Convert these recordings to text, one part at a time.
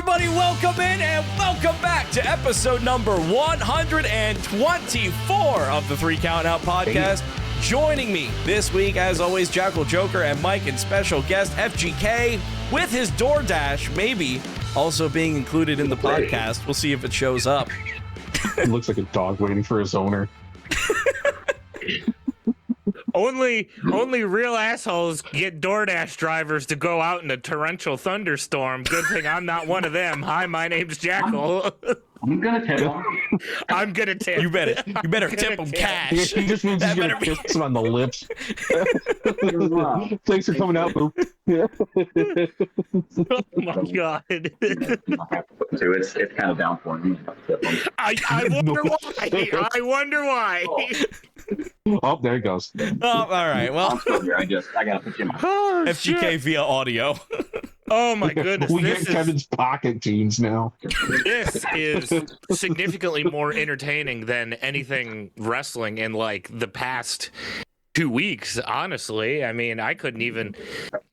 everybody, welcome in and welcome back to episode number 124 of the 3 Count Out podcast. Joining me this week, as always, Jackal, Joker, and Mike, and special guest FGK with his DoorDash, maybe also being included in the podcast. We'll see if it shows up. It looks like a dog waiting for his owner. Only real assholes get DoorDash drivers to go out in a torrential thunderstorm. Good thing I'm not one of them. Hi, my name's Jackal. I'm gonna tip him. I'm gonna tip. You better tip him cash. He just means he's gonna kiss him on the lips. Thanks for coming out, boo. Oh my god. So it's kind of down for me. I wonder why. I wonder why. Oh, there he goes. Oh, all right. Well, I'm still here. I gotta put you in my FGK via audio. Oh my goodness. We get Kevin's pocket jeans now. This is significantly more entertaining than anything wrestling in like the past 2 weeks, honestly. I mean, I couldn't even.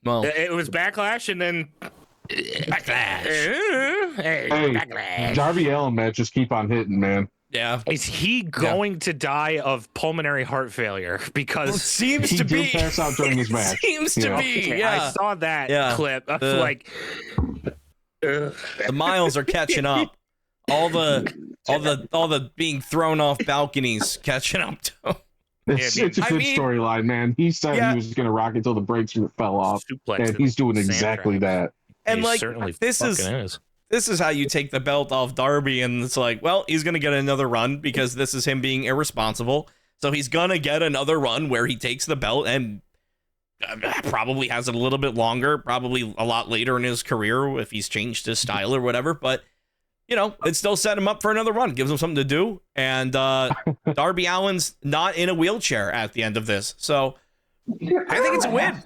Well, It was Backlash and then. Backlash. Hey, Hey, Backlash. Darby Allin matches keep on hitting, man. yeah. Is he going to die of pulmonary heart failure? Well, it Because seems He to did be. pass out during his match. Seems to Yeah. be. I Yeah. saw that Yeah. clip. I was like, The miles are catching up. All the being thrown off balconies catching up to. It's a I good mean, storyline, man. He said yeah. he was going to rock it till the brakes fell off, suplex and he's doing sand exactly trap. that. And He like certainly this fucking is how you take the belt off Darby, and it's like, well, he's gonna get another run because this is him being irresponsible. So he's gonna get another run where he takes the belt and probably has it a little bit longer, probably a lot later in his career if he's changed his style or whatever. But you know, it still set him up for another run, gives him something to do. And Darby Allin's not in a wheelchair at the end of this, so I think it's a win.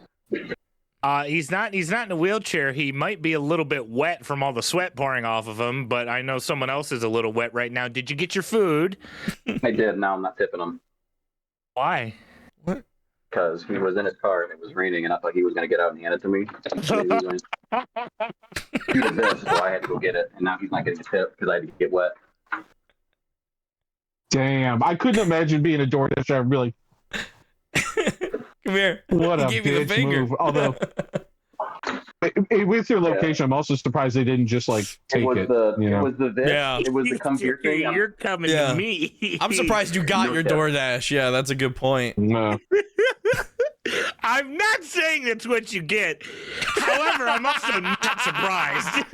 He's not in a wheelchair. He might be a little bit wet from all the sweat pouring off of him, but I know someone else is a little wet right now. Did you get your food? I did. Now I'm not tipping him Why? because he was in his car and it was raining, and I thought he was gonna get out and hand it to me. So he was going to do this, so I had to go get it, and now he's not getting a tip because I had to get wet. Damn, I couldn't imagine being a DoorDash driver and be like, Come here. what a He gave you the bitch finger. move. Although, with your location, I'm also surprised they didn't just like take it. It was the this. Yeah. It was the come here thing. You're coming Yeah. to me. I'm surprised you got No your tip. DoorDash. Yeah, that's a good point. No. I'm not saying that's what you get. However, I'm also not surprised.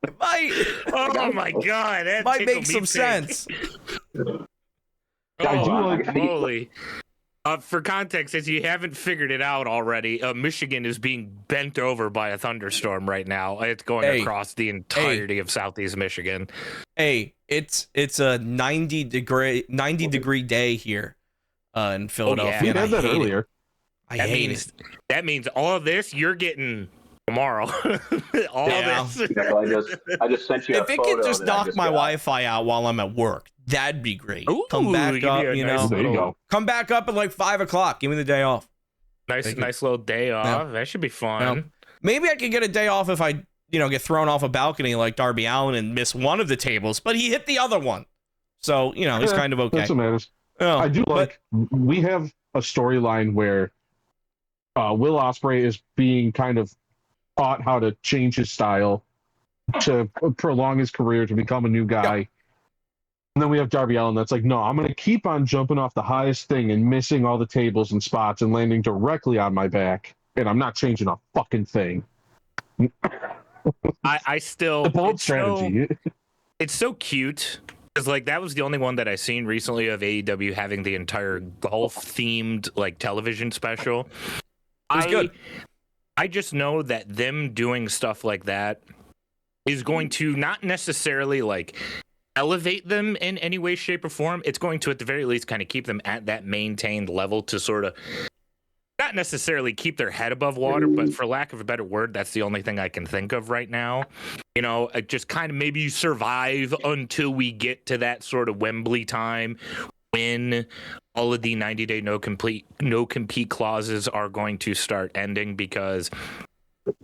It might, Oh my god, that might tickled make me some pink. sense. I do Oh, like- holy. For context, if you haven't figured it out already, Michigan is being bent over by a thunderstorm right now. It's going Hey. across the entirety of southeast Michigan. Hey, it's a 90 degree day here in Philadelphia. We and had I that hate it. earlier. I That hate means it. all of this you're getting tomorrow. all Yeah. of this. I just sent you a If it photo could just that I knock just my got. Wi-Fi out while I'm at work, that'd be great. Ooh, Come back give you up, a you nice know. There you go. Come back up at like 5 o'clock. Give me the day off. Nice Thank you. little day off. That should be fun. Yeah. Maybe I could get a day off if I, get thrown off a balcony like Darby Allin and miss one of the tables, but he hit the other one. So, he's Yeah, kind of okay. That's what matters. Oh, I do but- like, we have a storyline where Will Ospreay is being kind of taught how to change his style to prolong his career, to become a new guy. Yeah. And then we have Darby Allin that's like, no, I'm going to keep on jumping off the highest thing and missing all the tables and spots and landing directly on my back. And I'm not changing a fucking thing. I still The bold it's strategy. It's so cute. Because like that was the only one that I seen recently of AEW having the entire golf themed like television special. It was good. I just know that them doing stuff like that is going to not necessarily like elevate them in any way, shape, or form. It's going to at the very least kind of keep them at that maintained level to sort of not necessarily keep their head above water, but for lack of a better word, that's the only thing I can think of right now. Just kind of maybe survive until we get to that sort of Wembley time when all of the 90-day no compete clauses are going to start ending, because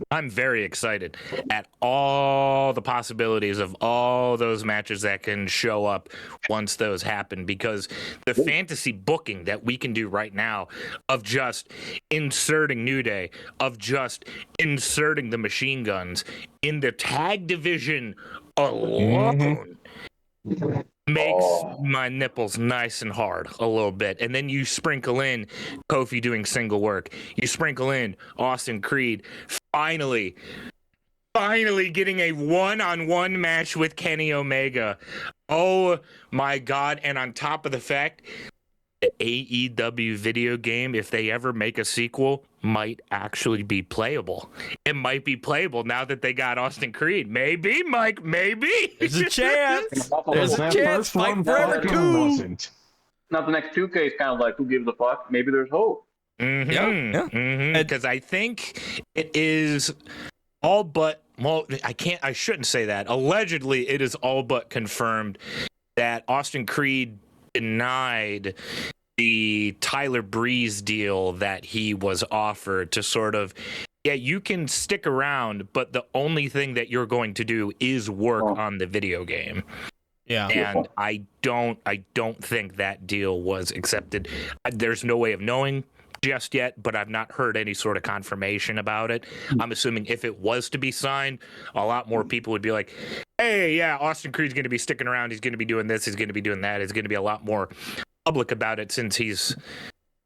I'm very excited at all the possibilities of all those matches that can show up once those happen, because the fantasy booking that we can do right now of just inserting New Day, of just inserting the Machine Guns in the tag division alone makes my nipples nice and hard a little bit. And then you sprinkle in Kofi doing single work. You sprinkle in Austin Creed finally getting a one-on-one match with Kenny Omega. Oh my God. And on top of the fact, the AEW video game, if they ever make a sequel, might actually be playable. It might be playable now that they got Austin Creed. Maybe, Mike, maybe. There's a chance. There's a chance. Fight forever, too. Now the next 2K is kind of like, who gives a fuck? Maybe there's hope. Because I think it is all but, well, I shouldn't say that. Allegedly, it is all but confirmed that Austin Creed denied the Tyler Breeze deal that he was offered to sort of, yeah, you can stick around, but the only thing that you're going to do is work on the video game. Yeah. And I don't think that deal was accepted. There's no way of knowing just yet, but I've not heard any sort of confirmation about it. I'm assuming if it was to be signed, a lot more people would be like, hey, yeah, Austin Creed's going to be sticking around. He's going to be doing this. He's going to be doing that. He's going to be a lot more public about it since he's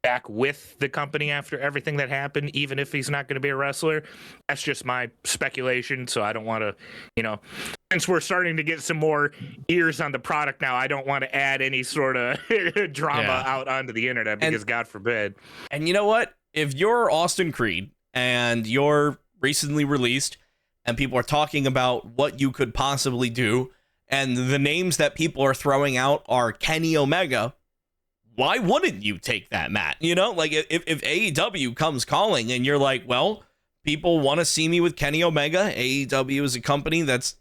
back with the company after everything that happened, even if he's not going to be a wrestler. That's just my speculation. So I don't want to, since we're starting to get some more ears on the product now, I don't want to add any sort of drama out onto the internet because God forbid. And you know what? If you're Austin Creed and you're recently released and people are talking about what you could possibly do, and the names that people are throwing out are Kenny Omega, why wouldn't you take that, Matt? Like if AEW comes calling and you're like, well, people want to see me with Kenny Omega. AEW is a company that's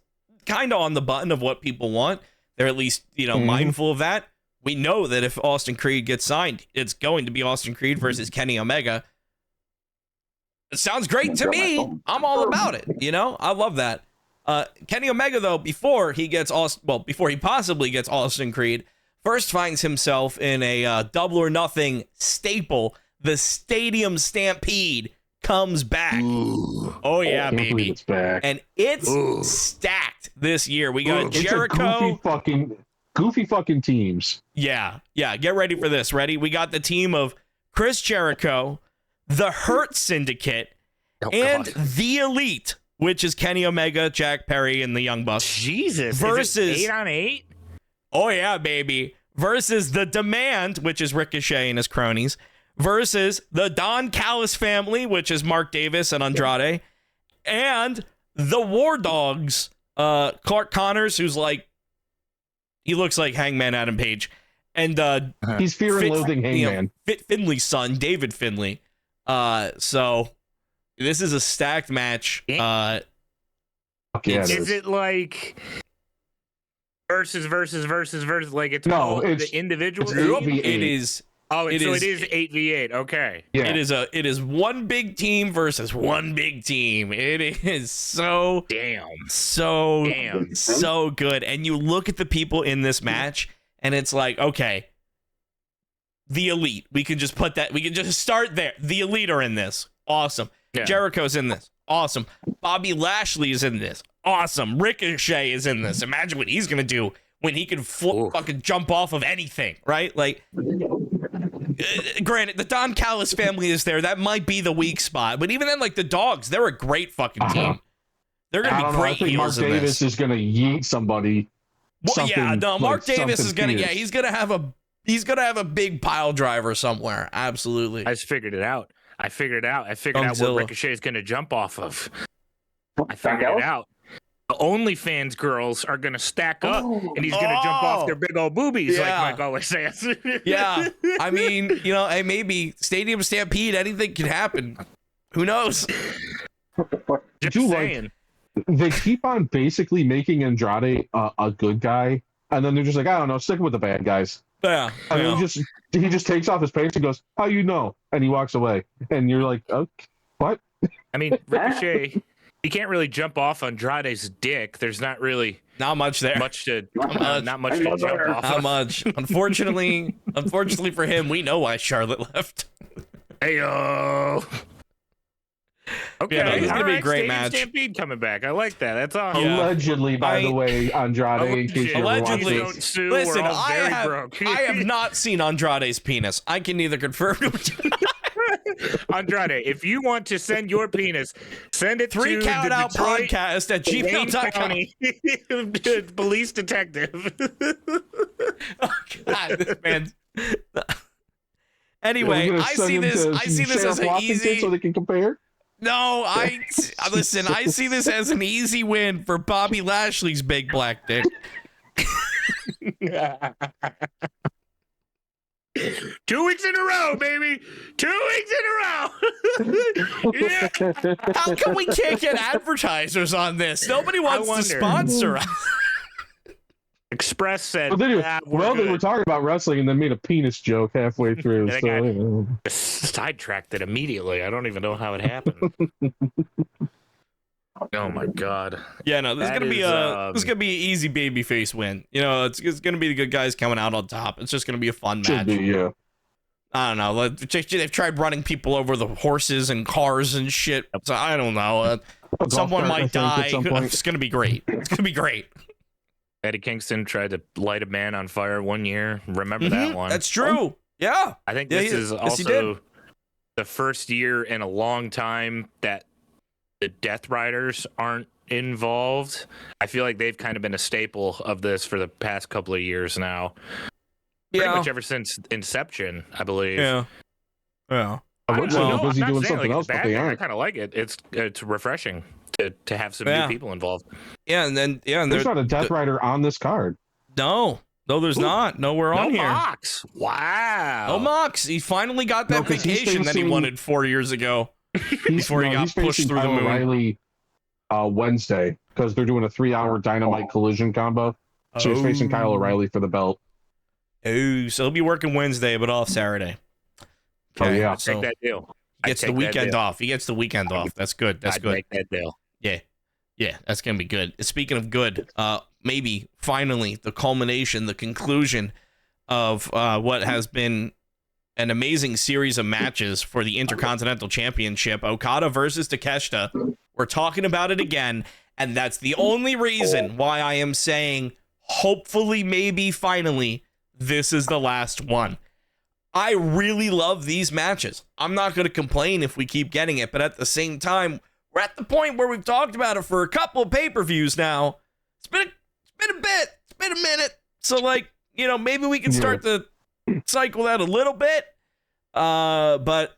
kind of on the button of what people want. They're at least, mindful of that. We know that if Austin Creed gets signed, it's going to be Austin Creed versus Kenny Omega. It sounds great to me. I'm all about it. I love that. Kenny Omega, though, before he possibly gets Austin Creed, first finds himself in a Double or Nothing staple. The Stadium Stampede comes back. Ooh. Oh yeah, baby! It's back. And it's stacked this year. We got Jericho. Goofy fucking teams. Yeah. Get ready for this. Ready? We got the team of Chris Jericho, the Hurt Syndicate, and the Elite, which is Kenny Omega, Jack Perry, and the Young Bucks. Jesus, versus is it 8-on-8? Oh, yeah, baby. Versus the Demand, which is Ricochet and his cronies. Versus the Don Callis family, which is Mark Davis and Andrade. And the War Dogs, Clark Connors, who's like, he looks like Hangman Adam Page. And he's Fear and Loathing Hangman. Fit Finley's son, David Finley. So this is a stacked match. Yeah, is it like versus like it's the individual? It is. Oh, it is 8v8. Okay. Yeah. It is one big team versus one big team. It is so good. And you look at the people in this match, and it's like, okay, the Elite. We can just start there. The Elite are in this. Awesome. Yeah. Jericho's in this. Awesome. Bobby Lashley is in this. Awesome. Ricochet is in this. Imagine what he's gonna do when he can fucking jump off of anything, right? Like, granted, the Don Callis family is there. That might be the weak spot, but even then, like the Dogs, they're a great fucking team. They're gonna be great heels in this. Mark Davis is gonna yeet somebody. Mark Davis is gonna. Yeah, he's gonna have a big pile driver somewhere. Absolutely. I just figured it out. I figured out what Ricochet is gonna jump off of. I figured it out. The OnlyFans girls are going to stack up, and he's going to jump off their big old boobies, like Mike always says. Yeah. I mean, hey, maybe Stadium Stampede, anything can happen. Who knows? Just saying. They keep on basically making Andrade a good guy, and then they're just like, I don't know, stick with the bad guys. Yeah. And he just takes off his pants and goes, how you know? And he walks away. And you're like, okay, what? I mean, Ricochet, he can't really jump off Andrade's dick. There's not really Not much there. not much to jump off. Not of. much. Unfortunately for him, we know why Charlotte left. Heyo. Okay, Yeah, no, this is gonna be a great Stadium match. Stampede coming back. I like that. That's awesome. Yeah. Allegedly, by the way, Andrade. In case you ever watched Allegedly. this. Don't sue. Listen, We're all I very have broke. I have not seen Andrade's penis. I can neither confirm nor deny. Andrade, if you want to send your penis, send it Three to count the out Detroit podcast at Wayne gmail.com. County police detective. Oh, God, this man's. Anyway, We're gonna I send see him this. to I see this Sheriff as an Washington easy. so they can compare. No, listen. I see this as an easy win for Bobby Lashley's big black dick. 2 weeks in a row, baby. 2 weeks in a row. Yeah. How come we can't get advertisers on this? Nobody wants to wonder. sponsor us. Express said, Well, they were talking about wrestling and then made a penis joke halfway through. And they So, got- you know. sidetracked it immediately. I don't even know how it happened. Oh my god. Yeah, no, this is That gonna be is, this is gonna be an easy babyface win. You know, it's gonna be the good guys coming out on top. It's just gonna be a fun Should match. be, yeah. I don't know. They've tried running people over the horses and cars and shit. So I don't know. A golf Someone cart, I might think, at die. some point. It's gonna be great. It's gonna be great. Eddie Kingston tried to light a man on fire one year. Remember that one? That's true. Yeah. I think Yeah, this is yes, he also the first year in a long time that the Death Riders aren't involved. I feel like they've kind of been a staple of this for the past couple of years now. Pretty much ever since Inception, I believe. Yeah. Yeah. I don't Originally, know. they're busy I'm not doing saying, something like, else, it's but bad they thing. I aren't. kind of like it. It's refreshing to have some Yeah. new people involved. Yeah, and then and There's not a Death Rider on this card. no, there's not. No, we're on No here. Mox. Wow. No Mox. He finally got No, that 'cause he's vacation that he facing- wanted 4 years ago. Before he got he's pushed facing through the Kyle moon. O'Reilly Wednesday because they're doing a 3-hour Dynamite collision combo. So he's facing Kyle O'Reilly for the belt. Oh, so he'll be working Wednesday, but off Saturday. Oh, yeah. So Take that deal. he gets the weekend off. He gets the weekend off. That's good. That's I'd good. make that deal. Yeah, that's gonna be good. Speaking of good, maybe finally the culmination, the conclusion of what has been an amazing series of matches for the Intercontinental Championship. Okada versus Takeshita. We're talking about it again, and that's the only reason why I am saying, hopefully, maybe, finally, this is the last one. I really love these matches. I'm not going to complain if we keep getting it, but at the same time, we're at the point where we've talked about it for a couple of pay-per-views now. It's been a bit. It's been a minute. So, like, you know, maybe we can start to cycle that a little bit. But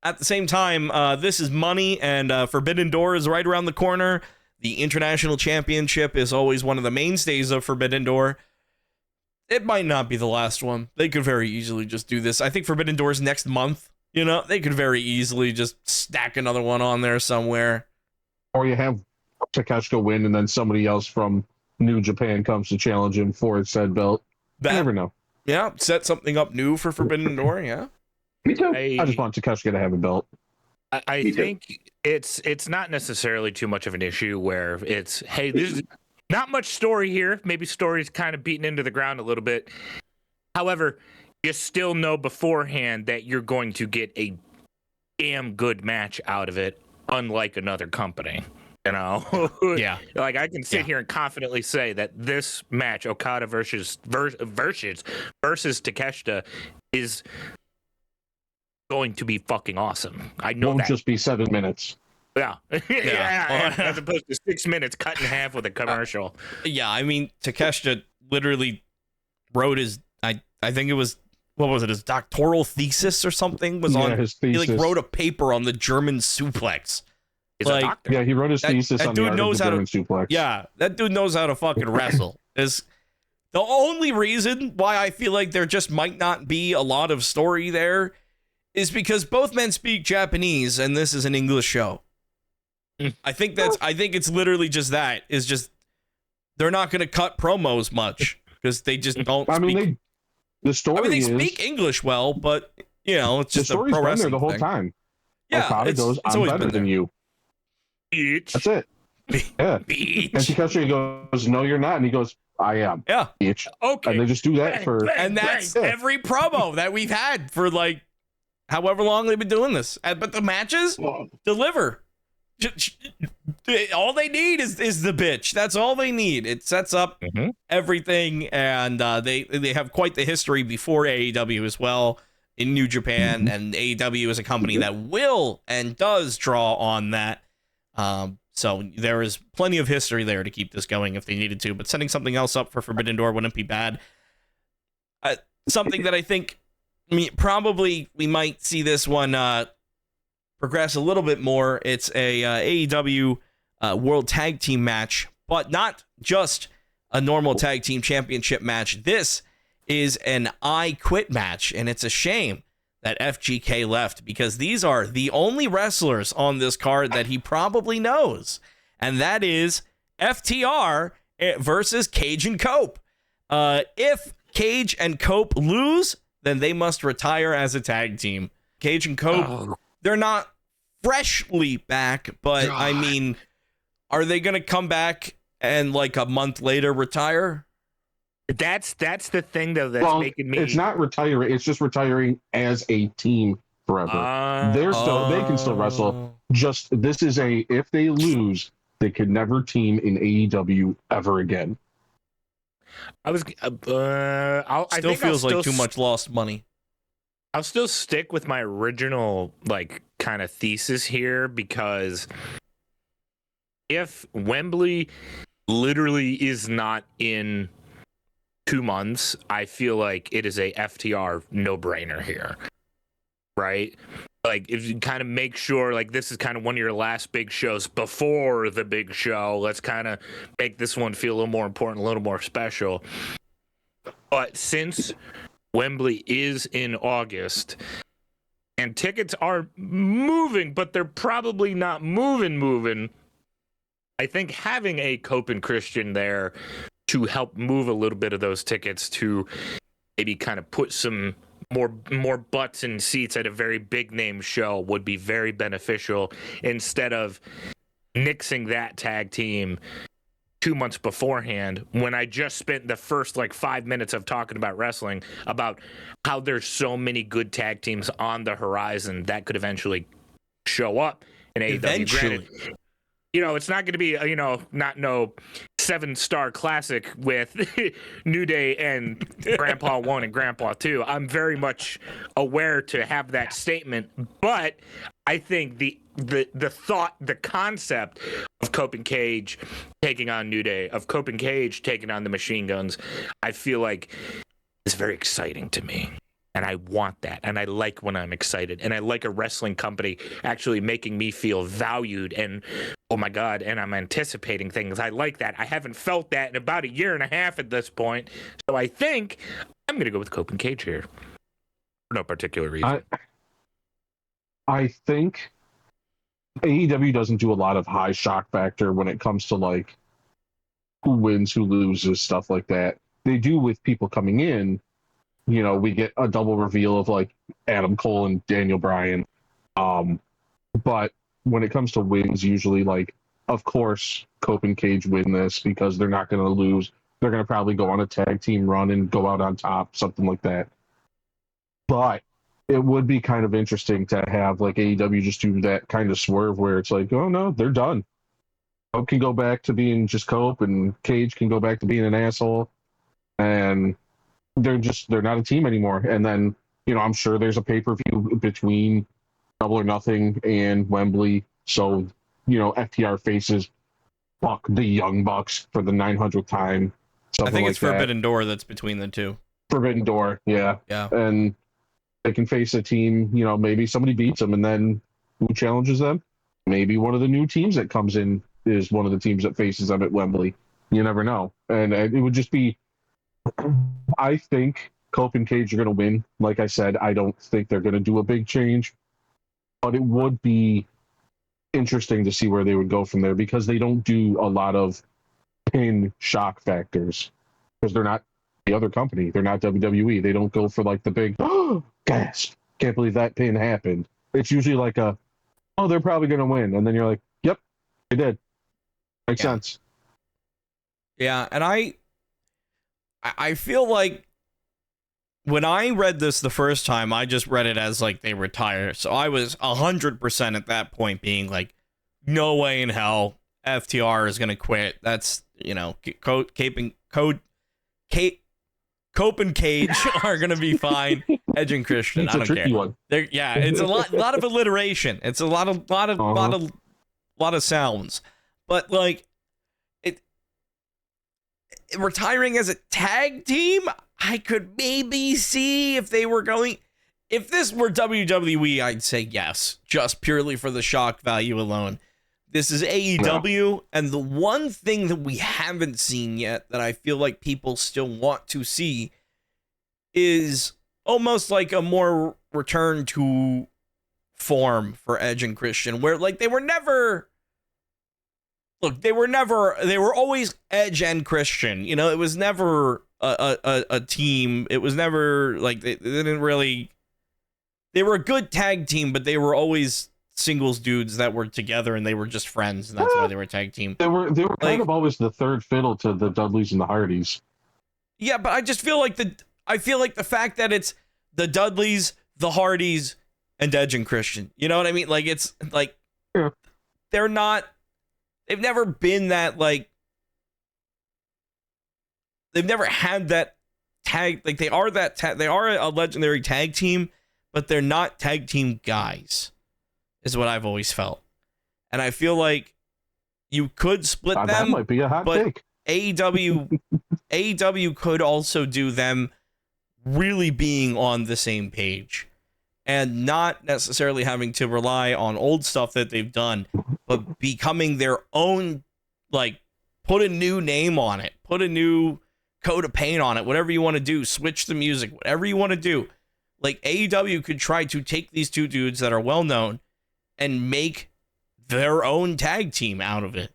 at the same time, this is money, and Forbidden Door is right around the corner. The International Championship is always one of the mainstays of Forbidden Door. It might not be the last one. They could very easily just do this. I think Forbidden Door's next month. You know, they could very easily just stack another one on there somewhere. Or you have Takeshita win and then somebody else from New Japan comes to challenge him for said belt. You never know. Yeah, set something up new for Forbidden Door, yeah. Me too. I just want Takeshita to have a belt. I Me too. think it's not necessarily too much of an issue where it's, hey, there's not much story here. Maybe story's kind of beaten into the ground a little bit. However, you still know beforehand that you're going to get a damn good match out of it, unlike another company. You know? Yeah. Like, I can sit here and confidently say that this match, Okada versus Takeshita, is going to be fucking awesome. I know Won't that. just be 7 minutes. Yeah. Yeah. As opposed to 6 minutes cut in half with a commercial. Yeah, I mean, Takeshita literally wrote his, I think it was, what was it, his doctoral thesis or something was on, his he thesis. like wrote a paper on the German suplex. He's Like, a doctor. Yeah, he wrote his That- thesis that on the dude art knows of how the to- German suplex. Yeah, that dude knows how to fucking wrestle. Is the only reason why I feel like there just might not be a lot of story there is because both men speak Japanese and this is an English show. I think it's literally just that. Is just they're not going to cut promos much because they just don't. I mean, speak, the story I mean, they is speak English well, but you know, it's the just a story's pro been there wrestling the whole thing. time. Yeah, Okada goes, it's I'm always better been than there. you. Bitch. That's it. Yeah. And Takashi goes, no, you're not. And he goes, I am. Yeah. Bitch. Okay. And they just do that Bang, for. bang, And that's bang. every promo that we've had for like however long they've been doing this. But the matches deliver. All they need is the bitch. That's all they need. It sets up everything, and they have quite the history before AEW as well in New Japan, and AEW is a company that will and does draw on that. So there is plenty of history there to keep this going if they needed to, but setting something else up for Forbidden Door wouldn't be bad. Something that I think probably we might see this one progress a little bit more. It's a AEW World Tag Team match, but not just a normal Tag Team Championship match. This is an I Quit match, and it's a shame that FGK left because these are the only wrestlers on this card that he probably knows, and that is FTR versus Cage and Cope. If Cage and Cope lose, then they must retire as a tag team. Cage and Cope, they're not freshly back, but God. I mean, are they going to come back and like a month later retire? That's the thing though that's making me. It's not retiring. It's just retiring as a team forever. They can still wrestle. Just this is if they lose, they can never team in AEW ever again. I Still feels like too much lost money. I'll still stick with my original like kind of thesis here, because if Wembley literally is not in 2 months, I feel like it is a FTR no-brainer here, right? Like, if you kind of make sure, like, this is kind of one of your last big shows before the big show, let's kind of make this one feel a little more important, a little more special. But since Wembley is in August, and tickets are moving, but they're probably not moving, I think having a Cope and Christian there to help move a little bit of those tickets to maybe kind of put some more butts in seats at a very big name show would be very beneficial, instead of nixing that tag team 2 months beforehand, when I just spent the first like 5 minutes of talking about wrestling about how there's so many good tag teams on the horizon that could eventually show up in AEW. Granted, it's not going to be not no 7-star classic with New Day and Grandpa 1 and Grandpa 2. I'm very much aware to have that statement, but I think the thought, the concept of Cope and Cage taking on New Day, of Cope and Cage taking on the Machine Guns, I feel like is very exciting to me. And I want that. And I like when I'm excited. And I like a wrestling company actually making me feel valued and, oh my God, and I'm anticipating things. I like that. I haven't felt that in about 1.5 years at this point. So I think I'm going to go with Cope and Cage here. For no particular reason. I think AEW doesn't do a lot of high shock factor when it comes to like who wins, who loses, stuff like that. They do with people coming in. We get a double reveal of like Adam Cole and Daniel Bryan. But when it comes to wins, usually like, of course, Cope and Cage win this because they're not going to lose. They're going to probably go on a tag team run and go out on top, something like that. But it would be kind of interesting to have like AEW just do that kind of swerve where it's like, oh no, they're done. Cope can go back to being just Cope, and Cage can go back to being an asshole, and they're not a team anymore. And then I'm sure there's a pay-per-view between Double or Nothing and Wembley, so FTR faces Buck the Young Bucks for the 900th time. I think it's like Forbidden Door that's between the two. Forbidden Door, yeah. And they can face a team, maybe somebody beats them, and then who challenges them? Maybe one of the new teams that comes in is one of the teams that faces them at Wembley. You never know. And it would just be, I think Cope and Cage are going to win. Like I said, I don't think they're going to do a big change, but it would be interesting to see where they would go from there, because they don't do a lot of pin shock factors, because they're not the other company. They're not WWE. They don't go for like the big gasp, can't believe that pin happened. It's usually like a oh, they're probably going to win. And then you're like, yep, they did. Makes sense. Yeah, and I feel like when I read this the first time, I just read it as like they retire. So I was 100% at that point being like, no way in hell FTR is going to quit. That's, you know, Cope and Cage are going to be fine. Edge and Christian, It's I don't a tricky care. one. Yeah, it's a lot of alliteration. It's a lot of sounds. But like retiring as a tag team, I could maybe see if they were going. If this were WWE, I'd say yes, just purely for the shock value alone. This is AEW, and the one thing that we haven't seen yet that I feel like people still want to see is almost like a more return to form for Edge and Christian, where like they were always Edge and Christian. You know, it was never a team. It was never like they didn't really. They were a good tag team, but they were always singles dudes that were together and they were just friends, and that's why they were a tag team. They were like, kind of always the third fiddle to the Dudleys and the Hardys. Yeah, but I just feel like the fact that it's the Dudleys, the Hardys, and Edge and Christian. You know what I mean? Like it's like they're not. They've never been that like. They've never had that tag. Like they are that. They are a legendary tag team, but they're not tag team guys. Is what I've always felt, and I feel like you could split them. That might be a hot take. AEW could also do them really being on the same page and not necessarily having to rely on old stuff that they've done, but becoming their own, like put a new name on it, put a new coat of paint on it, whatever you want to do, switch the music, whatever you want to do. Like AEW could try to take these two dudes that are well known and make their own tag team out of it.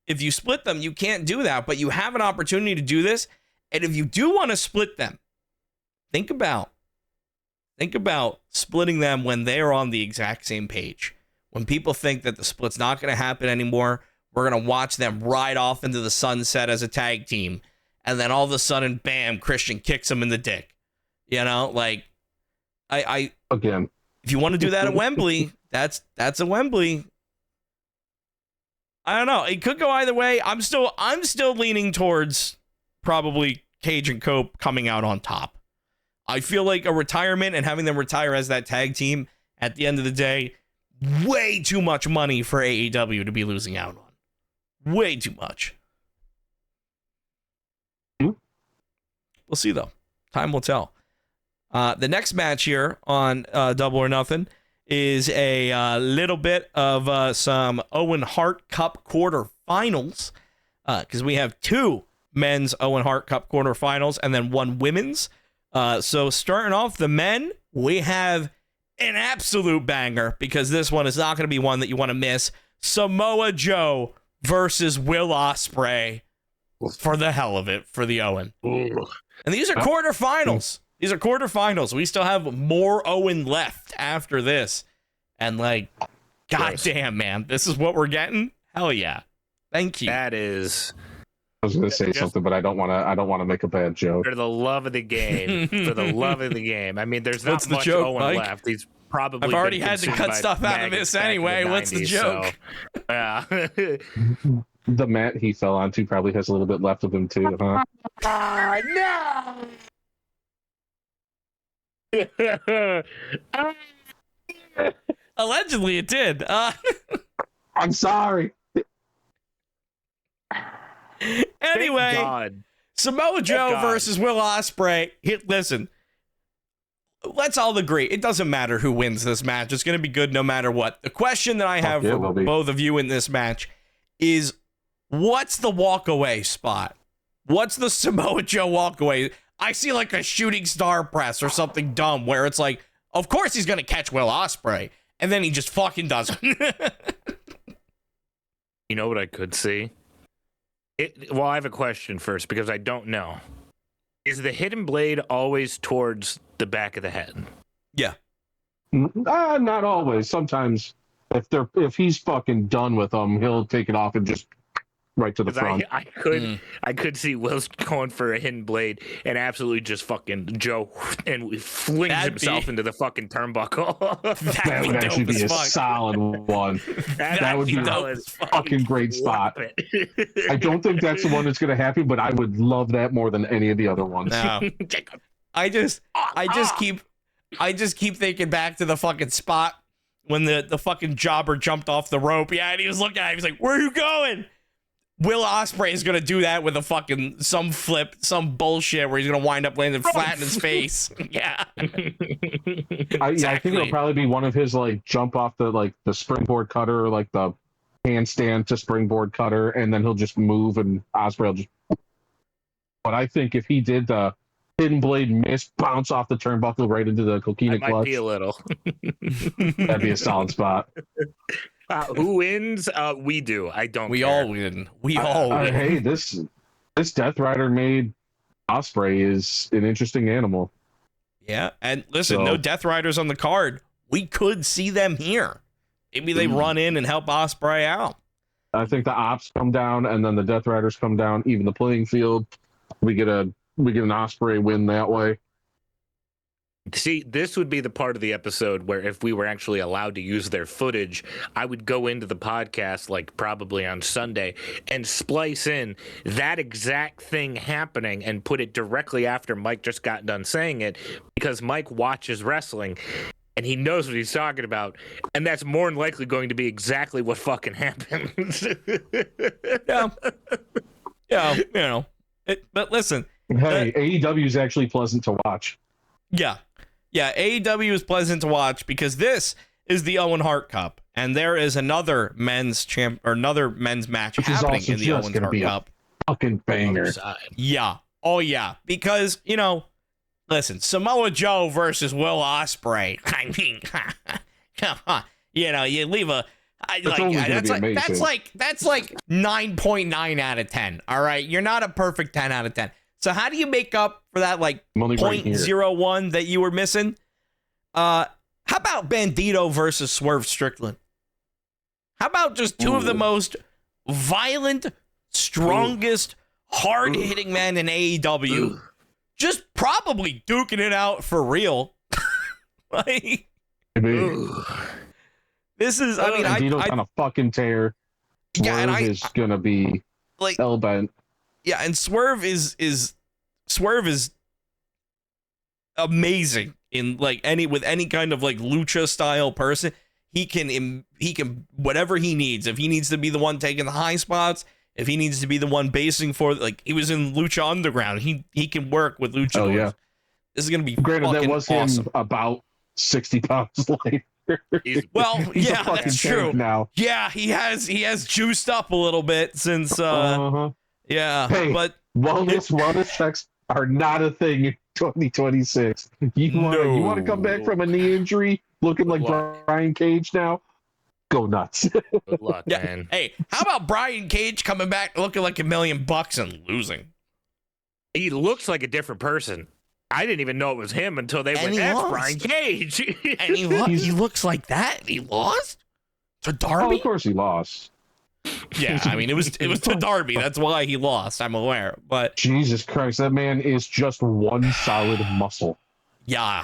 If you split them, you can't do that, but you have an opportunity to do this. And if you do want to split them, think about splitting them when they're on the exact same page. When people think that the split's not going to happen anymore, we're going to watch them ride off into the sunset as a tag team. And then all of a sudden, bam, Christian kicks him in the dick. You know, like, Again. If you want to do that at Wembley, that's a Wembley. I don't know. It could go either way. I'm still leaning towards probably Cage and Cope coming out on top. I feel like a retirement and having them retire as that tag team at the end of the day, way too much money for AEW to be losing out on. Way too much. We'll see though. Time will tell. The next match here on Double or Nothing is a little bit of some Owen Hart Cup quarterfinals, because we have two men's Owen Hart Cup quarterfinals and then one women's. So starting off the men, we have an absolute banger, because this one is not going to be one that you want to miss. Samoa Joe versus Will Ospreay for the hell of it for the Owen. Ooh. And these are quarterfinals. These are quarterfinals. We still have more Owen left after this. And like, goddamn, man, this is what we're getting? Hell yeah. Thank you. That is. I was going to say something, but I don't want to make a bad joke. For the love of the game. For the love of the game. I mean, there's not What's the much joke, Owen Mike? left. He's probably I've already been had to consumed cut by stuff out of maggots this back in anyway. the What's the 90s, joke? So, yeah. The mat he fell onto probably has a little bit left of him too, huh? No! Allegedly, it did. I'm sorry. Anyway, Thank God. Samoa Joe God. versus Will Ospreay. Listen, let's all agree. It doesn't matter who wins this match. It's going to be good no matter what. The question that I have yeah, for will be. both of you in this match is, what's the walkaway spot? What's the Samoa Joe walkaway? I see like a shooting star press or something dumb where it's like, of course he's going to catch Will Ospreay, and then he just fucking doesn't. You know what I could see? Well, I have a question first because I don't know. Is the hidden blade always towards the back of the head? Yeah. Not always. Sometimes if he's fucking done with them, he'll take it off and just right to the front. I could see Will's going for a hidden blade and absolutely just fucking Joe and flings himself into the fucking turnbuckle. That would actually be a solid one. That would be a fucking great spot. I don't think that's the one that's going to happen, but I would love that more than any of the other ones. No. I just keep thinking back to the fucking spot when the fucking jobber jumped off the rope. Yeah, and he was looking at him. He's like, "Where are you going?" Will Ospreay is gonna do that with a fucking some flip, some bullshit where he's gonna wind up landing flat in his face. Yeah. Exactly. I think it'll probably be one of his like jump off the springboard cutter or like the handstand to springboard cutter, and then he'll just move and Ospreay will just. But I think if he did the hidden blade miss, bounce off the turnbuckle right into the coquina clutch, might be a little. That'd be a solid spot. Who wins? We do. I don't. We care. all win. We all win. Hey, this Death Rider made Ospreay is an interesting animal. Yeah, and listen, no Death Riders on the card. We could see them here. Maybe they run in and help Ospreay out. I think the Ops come down, and then the Death Riders come down, even the playing field. We get an Ospreay win that way. See, this would be the part of the episode where if we were actually allowed to use their footage, I would go into the podcast, like probably on Sunday, and splice in that exact thing happening and put it directly after Mike just got done saying it, because Mike watches wrestling and he knows what he's talking about, and that's more than likely going to be exactly what fucking happens. Yeah. But listen. Hey, AEW is actually pleasant to watch. Yeah, AEW is pleasant to watch because this is the Owen Hart Cup, and there is another men's match Which happening is in the Owen Hart Cup. Fucking banger. Yeah. Oh yeah. Because, listen, Samoa Joe versus Will Ospreay. I mean, come on. You leave that's like 9.9 out of 10. All right. You're not a perfect 10 out of 10. So how do you make up for that 0.01 that you were missing? How about Bandito versus Swerve Strickland? How about just two of the most violent, strongest, hard-hitting men in AEW? Just probably duking it out for real. This is, Bandito's on a fucking tear. Swerve is gonna be hell-bent. Yeah, and Swerve is amazing in with any kind of lucha style person. He can whatever he needs. If he needs to be the one taking the high spots, if he needs to be the one basing for he was in Lucha Underground, he can work with luchadors. Oh yeah, this is gonna be granted that was awesome. Him about 60 pounds later. He's that's true. Now, yeah, he has juiced up a little bit since. Yeah, hey, but wellness checks are not a thing in 2026. You want to come back from a knee injury looking like Brian Cage now? Go nuts. Good luck, man. Hey, how about Brian Cage coming back looking like $1 million and losing? He looks like a different person. I didn't even know it was him until they went, that's Brian Cage. And he looks like that. He lost to Darby? Oh, of course he lost. Yeah, I mean, it was to Darby. That's why he lost. I'm aware, but Jesus Christ, that man is just one solid muscle. Yeah.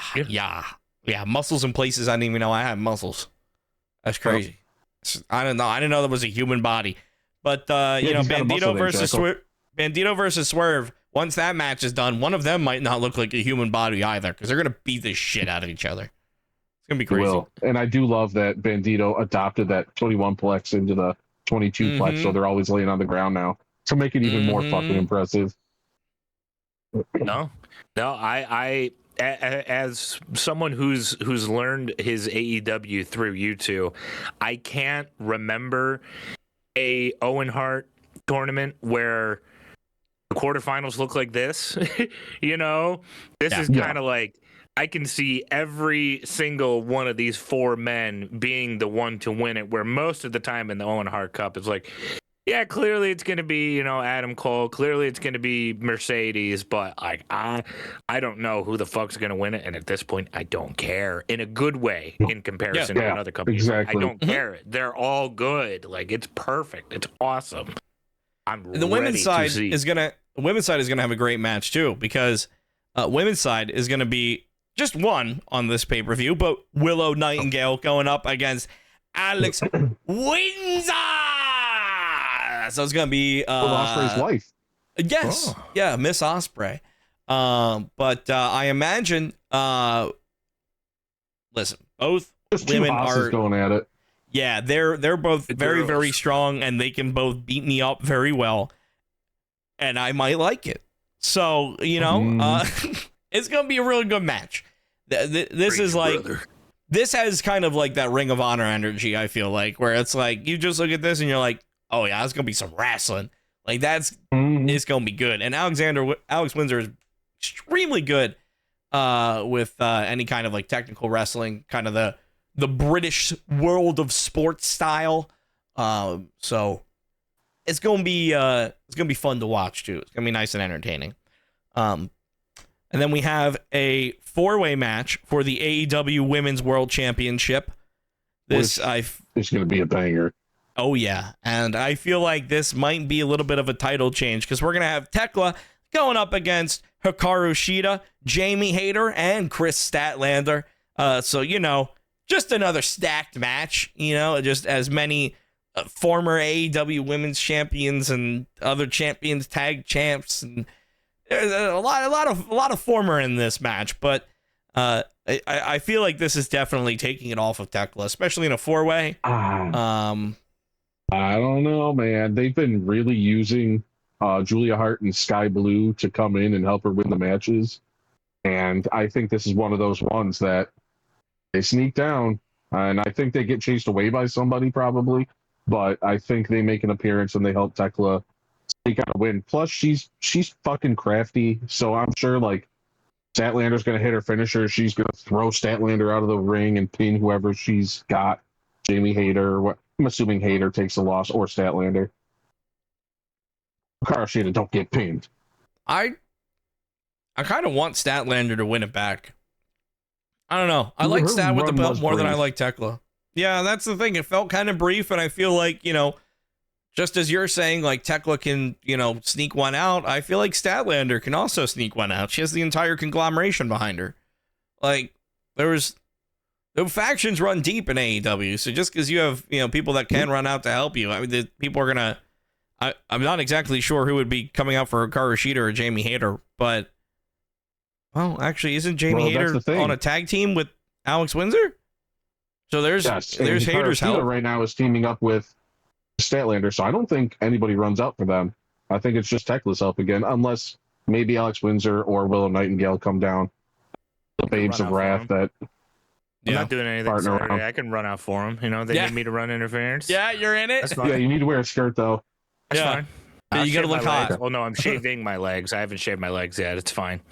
Muscles in places I didn't even know I had muscles. That's crazy. I don't know. I didn't know there was a human body. But Bandito versus Swerve. Once that match is done, one of them might not look like a human body either, because they're gonna beat the shit out of each other. It's gonna be crazy. And I do love that Bandito adopted that 21 plex into the 22 plex, so they're always laying on the ground now to make it even more fucking impressive. No, I as someone who's learned his AEW through you two, I can't remember a Owen Hart tournament where the quarterfinals look like this. This is kind of like, I can see every single one of these four men being the one to win it, where most of the time in the Owen Hart Cup, it's like, Yeah, clearly it's going to be, Adam Cole. Clearly it's going to be Mercedes, but I don't know who the fuck's going to win it. And at this point, I don't care in a good way in comparison to another company. Exactly. I don't care. They're all good. Like, it's perfect. It's awesome. The women's side is gonna have a great match too, because women's side is gonna be just one on this pay-per-view, but Willow Nightingale going up against Alex Windsor. So it's gonna be Ospreay's wife. Yes, yeah, Miss Ospreay. But I imagine, listen, both Just women two are going at it. Yeah, they're both very, very strong, and they can both beat me up very well, and I might like it. So, it's going to be a really good match. This is like, this has kind of like that Ring of Honor energy, I feel like, where it's like, you just look at this and you're like, oh yeah, it's going to be some wrestling. Like, it's going to be good. And Alex Windsor is extremely good with any kind of like technical wrestling, kind of the British world of sports style. So it's gonna be fun to watch too. It's gonna be nice and entertaining. And then we have a 4-way match for the AEW Women's World Championship. It's gonna be a banger. Oh yeah, and I feel like this might be a little bit of a title change, because we're gonna have Tekla going up against Hikaru Shida, Jamie Hayter, and Chris Statlander. So just another stacked match, just as many former AEW women's champions and other champions, tag champs, and there's a lot of former in this match. But I feel like this is definitely taking it off of Tekla, especially in a 4-way. I don't know, man. They've been really using Julia Hart and Sky Blue to come in and help her win the matches, and I think this is one of those ones that they sneak down, and I think they get chased away by somebody probably, but I think they make an appearance and they help Tekla sneak out a win. Plus, she's fucking crafty, so I'm sure like Statlander's gonna hit her finisher. She's gonna throw Statlander out of the ring and pin whoever she's got, Jamie Hayter or what. I'm assuming Hayter takes the loss, or Statlander. Hikaru Shida don't get pinned. I kind of want Statlander to win it back. I don't know. I like Stat with the belt more than I like Tekla. Yeah, that's the thing. It felt kind of brief, and I feel like, just as you're saying, like Tekla can, sneak one out, I feel like Statlander can also sneak one out. She has the entire conglomeration behind her. Like, the factions run deep in AEW, so just because you have, people that can run out to help you, I mean, the people are gonna. I'm not exactly sure who would be coming out for Hikaru Shida or Jamie Hayter, but. Well, actually, isn't Jamie Hayter on a tag team with Alex Windsor? So there's Hayter's help. Right now is teaming up with Statlander, so I don't think anybody runs out for them. I think it's just Tekla's help again, unless maybe Alex Windsor or Willow Nightingale come down. The Babes of Wrath that. I'm not doing anything Saturday. I can run out for them. They need me to run interference. Yeah, you're in it. That's fine. Yeah, you need to wear a skirt though. That's fine. You gotta look hot. Well, no, I'm shaving my legs. I haven't shaved my legs yet. It's fine.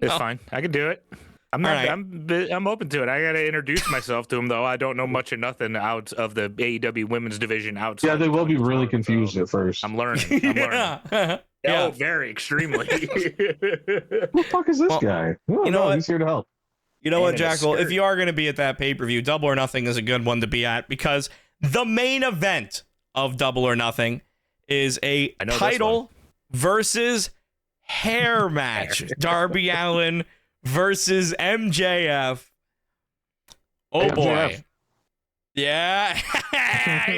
It's fine. I can do it. I'm open to it. I gotta introduce myself to him though. I don't know much or nothing out of the AEW women's division outside. Yeah, they will be really confused at first. I'm learning. Yeah. Oh, very extremely. Who the fuck is this guy? What? He's here to help. You know what, Jackal? If you are going to be at that pay-per-view, Double or Nothing is a good one to be at, because the main event of Double or Nothing is a title versus hair match. Darby Allin versus MJF. Oh boy. Yeah.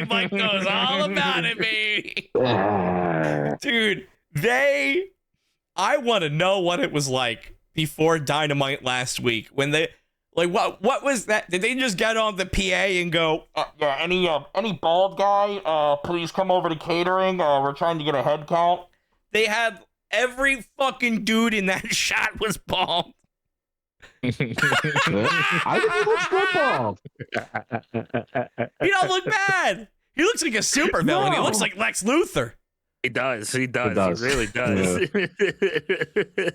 Mike knows all about it, baby. Dude, I want to know what it was like before Dynamite last week when they what was that? Did they just get on the PA and go, any bald guy, please come over to catering. We're trying to get a head count. They had every fucking dude in that shot was bald. I think he looks good bald. He don't look bad. He looks like a super villain. He looks like Lex Luthor. He does. He really does.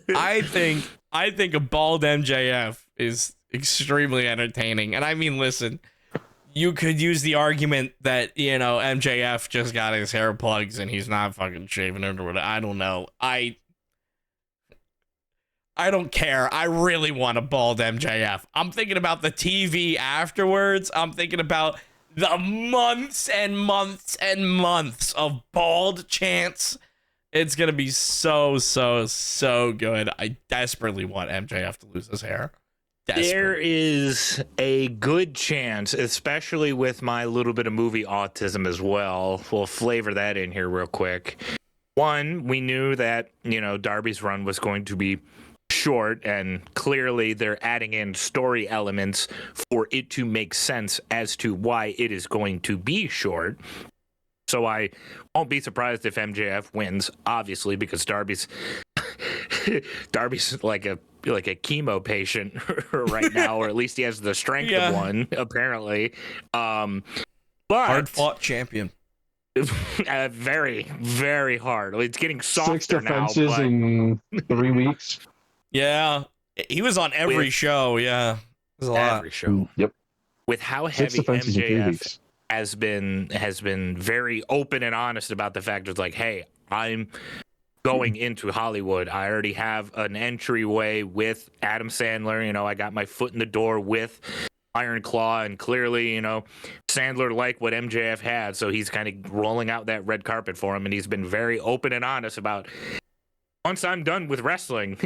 Yeah. I think a bald MJF is extremely entertaining. And I mean, listen, you could use the argument that, you know, MJF just got his hair plugs and he's not fucking shaving it or whatever. I don't know. I don't care. I really want a bald MJF. I'm thinking about the TV afterwards. I'm thinking about the months and months and months of bald chants. It's going to be so good. I desperately want MJF to lose his hair. There is a good chance, especially with my little bit of movie autism as well. We'll flavor that in here real quick. One, we knew that, you know, Darby's run was going to be short, and clearly they're adding in story elements for it to make sense as to why it is going to be short. So I won't be surprised if MJF wins, obviously, because Darby's like a chemo patient right now, or at least he has the strength of one, apparently. But hard-fought champion. Very, very hard. It's getting softer 6 defenses now, in 3 weeks. Yeah, he was on every show. Yeah, it was a lot. Every show. Yep. With how 6 heavy defenses in 3 MJF weeks. has been very open and honest about the fact it's like, hey, I'm going into Hollywood. I already have an entryway with Adam Sandler. You know, I got my foot in the door with Iron Claw, and clearly, you know, Sandler liked what MJF had, so he's kind of rolling out that red carpet for him, and he's been very open and honest about, once I'm done with wrestling,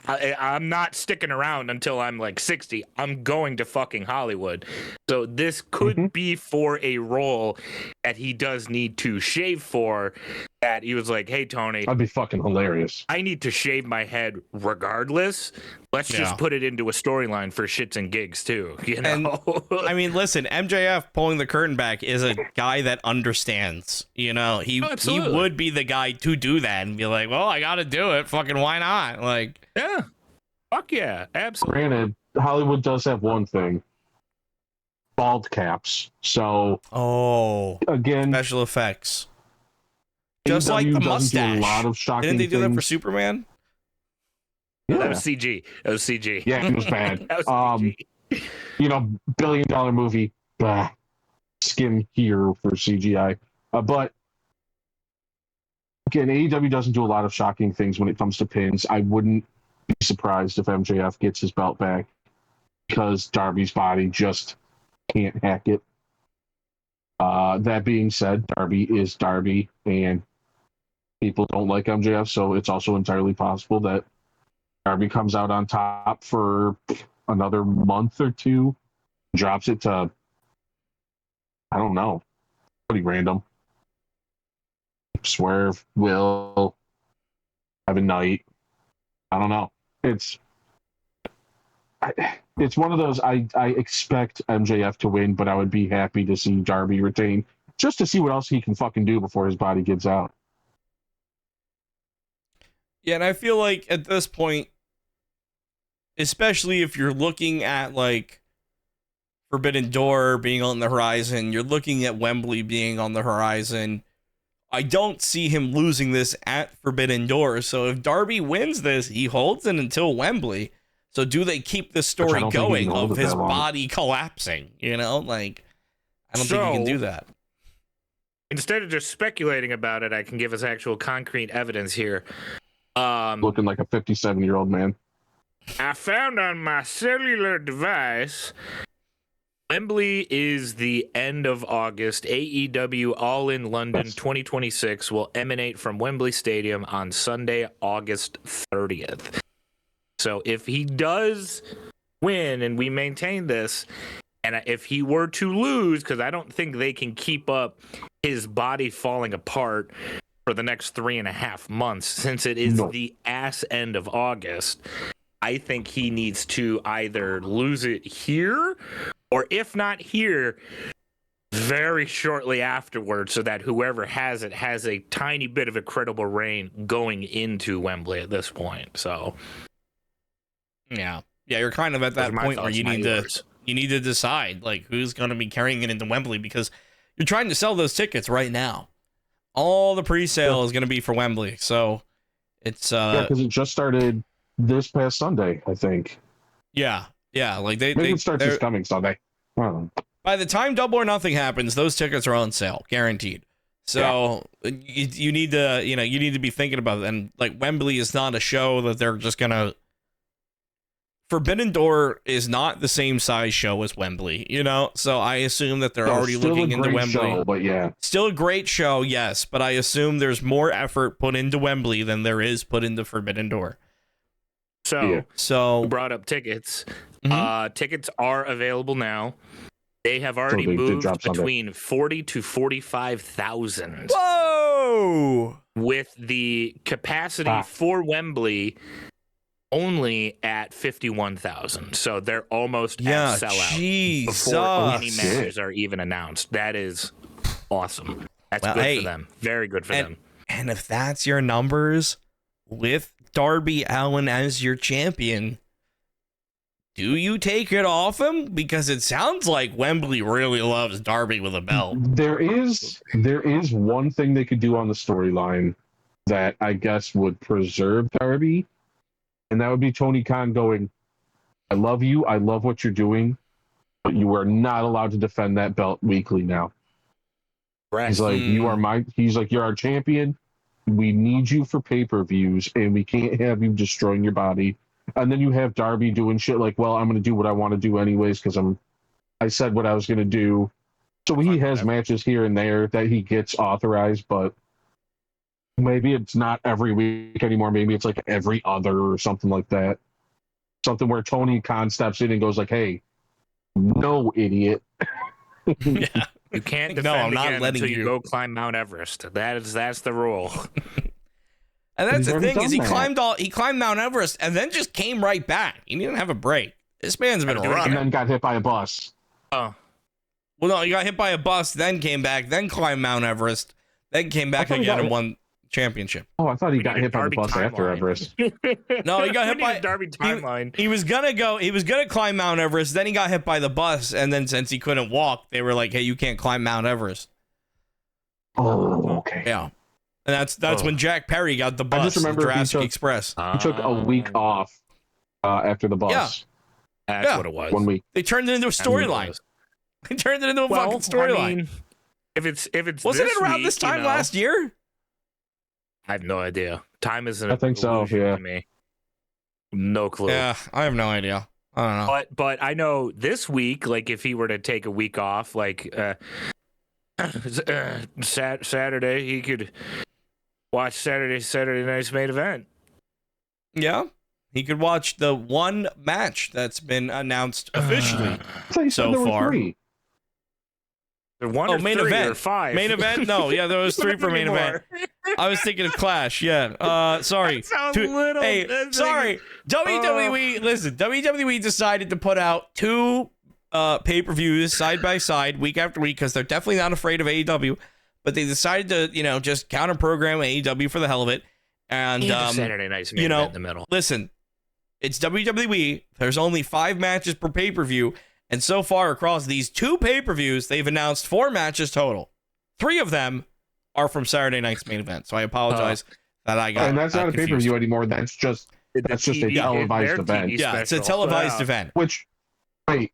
I'm not sticking around until I'm like 60. I'm going to fucking Hollywood. So this could be for a role that he does need to shave for, that he was like, hey, Tony, That'd be fucking hilarious. I need to shave my head regardless. Let's just put it into a storyline for shits and gigs too, you know? And, I mean, listen, MJF pulling the curtain back is a guy that understands, you know, he would be the guy to do that and be like, well, I got to do it. Fucking why not? Like, yeah, fuck yeah, absolutely. Granted, Hollywood does have one thing: bald caps. So, again, special effects. Just like AEW the doesn't do mustache. a lot of shocking Didn't they do that for things. Superman? Yeah. That was CG. Yeah, it was bad. That was CG. You know, $1 billion movie. Skim here for CGI. But again, AEW doesn't do a lot of shocking things when it comes to pins. I wouldn't be surprised if MJF gets his belt back, because Darby's body just can't hack it. That being said, Darby is Darby, and people don't like MJF, so it's also entirely possible that Darby comes out on top for another month or two, drops it to, I don't know, pretty random. Swerve, Will, Evan Knight. I don't know. It's one of those, I expect MJF to win, but I would be happy to see Darby retain, just to see what else he can fucking do before his body gives out. Yeah, and I feel like at this point, especially if you're looking at like Forbidden Door being on the horizon, you're looking at Wembley being on the horizon, I don't see him losing this at Forbidden Door. So if Darby wins this, he holds it until Wembley. So do they keep the story going of his body collapsing? You know, like, I don't think you can do that. Instead of just speculating about it, I can give us actual concrete evidence here. Looking like a 57-year-old man. I found on my cellular device, Wembley is the end of August. AEW All in London 2026 will emanate from Wembley Stadium on Sunday, August 30th. So if he does win and we maintain this, and if he were to lose, because I don't think they can keep up his body falling apart for the next 3.5 months, since it is the ass end of August, I think he needs to either lose it here, or if not here, very shortly afterwards, so that whoever has it has a tiny bit of a credible reign going into Wembley at this point. So, yeah, you're kind of at that point where you need to decide like who's going to be carrying it into Wembley, because you're trying to sell those tickets right now. All the pre-sale is going to be for Wembley, so it's because it just started this past Sunday, I think. Yeah, like maybe it starts this coming Sunday. I don't know. by the time Double or Nothing happens, those tickets are on sale, guaranteed. So you need to, you need to be thinking about it. And like Wembley is not a show that they're just gonna. Forbidden Door is not the same size show as Wembley, So I assume that they're already looking into Wembley. Show, but yeah, still a great show, yes. But I assume there's more effort put into Wembley than there is put into Forbidden Door. So brought up tickets. Tickets are available now. They have already moved between 40 to 45,000. Whoa! With the capacity for Wembley only at 51,000. So they're almost at sellout before any matches are even announced. That is awesome. That's good for them. Very good for them. And if that's your numbers with Darby Allin as your champion, do you take it off him? Because it sounds like Wembley really loves Darby with a belt. There is one thing they could do on the storyline that I guess would preserve Darby, and that would be Tony Khan going, I love you, I love what you're doing, but you are not allowed to defend that belt weekly now. Right. He's like, you're our champion. We need you for pay-per-views, and we can't have you destroying your body. And then you have Darby doing shit like, well, I'm going to do what I want to do anyways because I said what I was going to do. So he has matches here and there that he gets authorized, but maybe it's not every week anymore. Maybe it's like every other or something like that. Something where Tony Khan steps in and goes like, hey, no, idiot. Yeah. You can't defend until you go climb Mount Everest. That's the rule. And that's the thing is he climbed Mount Everest and then just came right back. He didn't have a break. This man's been running. And then got hit by a bus. Oh. Well, no, he got hit by a bus, then came back, then climbed Mount Everest, then came back again and won championship. Oh, I thought he got hit by the bus after Everest. No, he got hit by Darby timeline. He was gonna climb Mount Everest, then he got hit by the bus, and then since he couldn't walk, they were like, hey, you can't climb Mount Everest. Oh, okay. Yeah. And that's when Jack Perry got the bus. I just remember Jurassic Express. He took a week off after the bus. Yeah. That's what it was. 1 week. They turned it into a storyline. They turned it into a fucking storyline. I mean, if it's wasn't it around this time last year? I have no idea. Time is an I think so. Yeah. To me. No clue. Yeah, I have no idea. I don't know. But I know this week, like if he were to take a week off, like Saturday, he could watch Saturday night's main event. Yeah. He could watch the one match that's been announced officially so far. One or main three event. Or five. Main event? No, yeah, there was 3 for main event. I was thinking of Clash. Yeah. Sorry. That sounds little. Hey, sorry. WWE. Listen, WWE decided to put out 2 pay-per-views side by side, week after week, because they're definitely not afraid of AEW. But they decided to, just counter-program AEW for the hell of it. And Saturday night's main event in the middle. Listen, it's WWE. There's only 5 matches per pay-per-view. And so far across these 2 pay-per-views, they've announced 4 matches total. 3 of them are from Saturday night's main event. So I apologize that I got. And that's not confused. a pay-per-view anymore. That's just a televised event. Yeah, it's a televised event. Which, wait,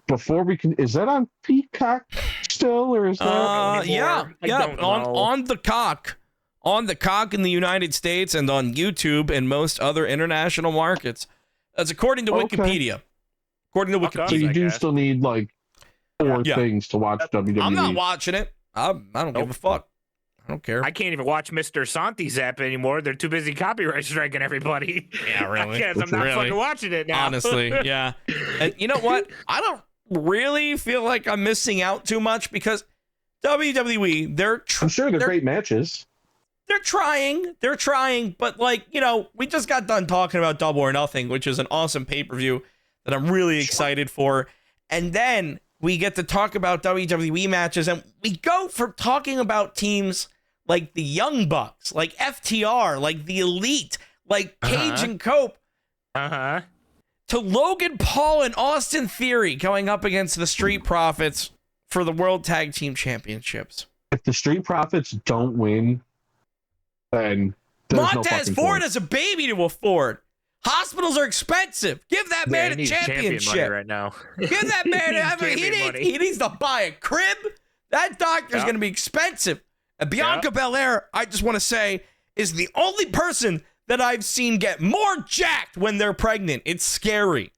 before we can, is that on Peacock still, or is that? Yeah. On the cock in the United States and on YouTube and most other international markets. That's according to Wikipedia. According to Wikipedia. So you do still need like 4 things to watch WWE. I'm not watching it. I don't give a fuck. I don't care. I can't even watch Mr. Santi's app anymore. They're too busy copyright striking everybody. Yeah, really. I guess I'm not fucking watching it now. Honestly, yeah. And you know what? I don't really feel like I'm missing out too much because WWE, I'm sure they're great matches. They're trying, but we just got done talking about Double or Nothing, which is an awesome pay-per-view that I'm really excited for. And then we get to talk about WWE matches, and we go from talking about teams like the Young Bucks, like FTR, like the Elite, like Cage and Cope, to Logan Paul and Austin Theory going up against the Street Profits for the World Tag Team Championships. If the Street Profits don't win, then Montez Ford is a baby to afford. Hospitals are expensive. Give that man a Champion money championship right now. Give that man. He needs to buy a crib. That doctor's going to be expensive. And Bianca Belair, I just want to say, is the only person that I've seen get more jacked when they're pregnant. It's scary.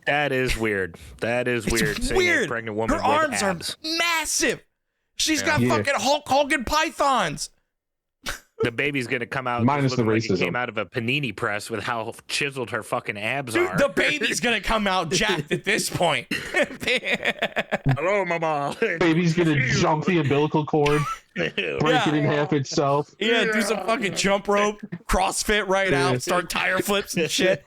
That is weird. That is weird. It's weird. A pregnant woman Her with arms abs. are massive. She's got fucking Hulk Hogan pythons. The baby's gonna come out minus the like racism. it came out of a panini press with how chiseled her fucking abs are. The baby's gonna come out jacked at this point. Hello, mama. Baby's gonna jump the umbilical cord, break it in half itself. Yeah, do some fucking jump rope, CrossFit right out, start tire flips and shit.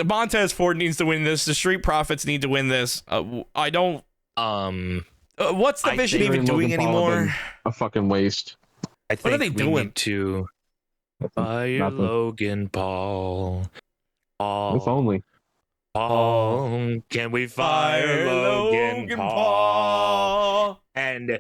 Montez Ford needs to win this. The Street Profits need to win this. I don't. What's the Vision even doing anymore? A fucking waste. I think what are they doing? Need to fire Logan Paul. If only. Paul, can we fire Logan Paul? And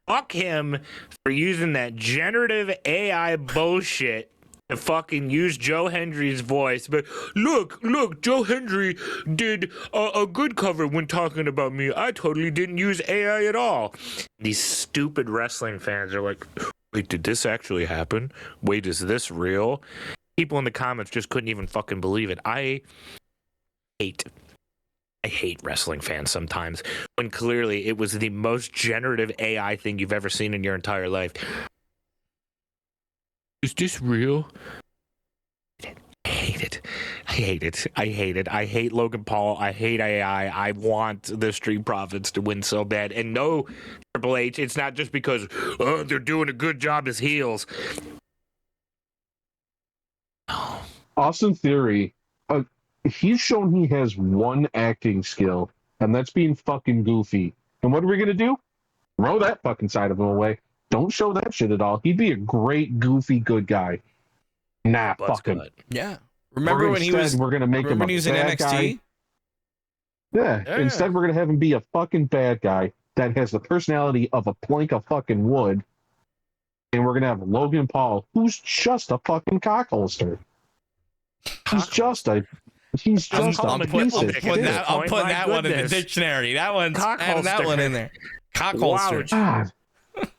fuck him for using that generative AI bullshit to fucking use Joe Hendry's voice. But look, Joe Hendry did a good cover when talking about me. I totally didn't use AI at all. These stupid wrestling fans are like, wait, did this actually happen? Wait, is this real? People in the comments just couldn't even fucking believe it. I hate wrestling fans sometimes when clearly it was the most generative AI thing you've ever seen in your entire life. Is this real? I hate it. I hate Logan Paul. I hate AI. I want the Street Profits to win so bad. And no, Triple H, it's not just because they're doing a good job as heels. Austin Theory, he's shown he has one acting skill, and that's being fucking goofy. And what are we going to do? Throw that fucking side of him away. Don't show that shit at all. He'd be a great, goofy, good guy. Nah, fuck him. Yeah. Remember when he was? We're gonna make him a when he was in bad NXT? guy. Yeah. Instead, we're gonna have him be a fucking bad guy that has the personality of a plank of fucking wood, and we're gonna have Logan Paul, who's just a fucking cockholster. He's just a piece of shit. I'm putting that one in the dictionary. That one in there. Cockholster. God.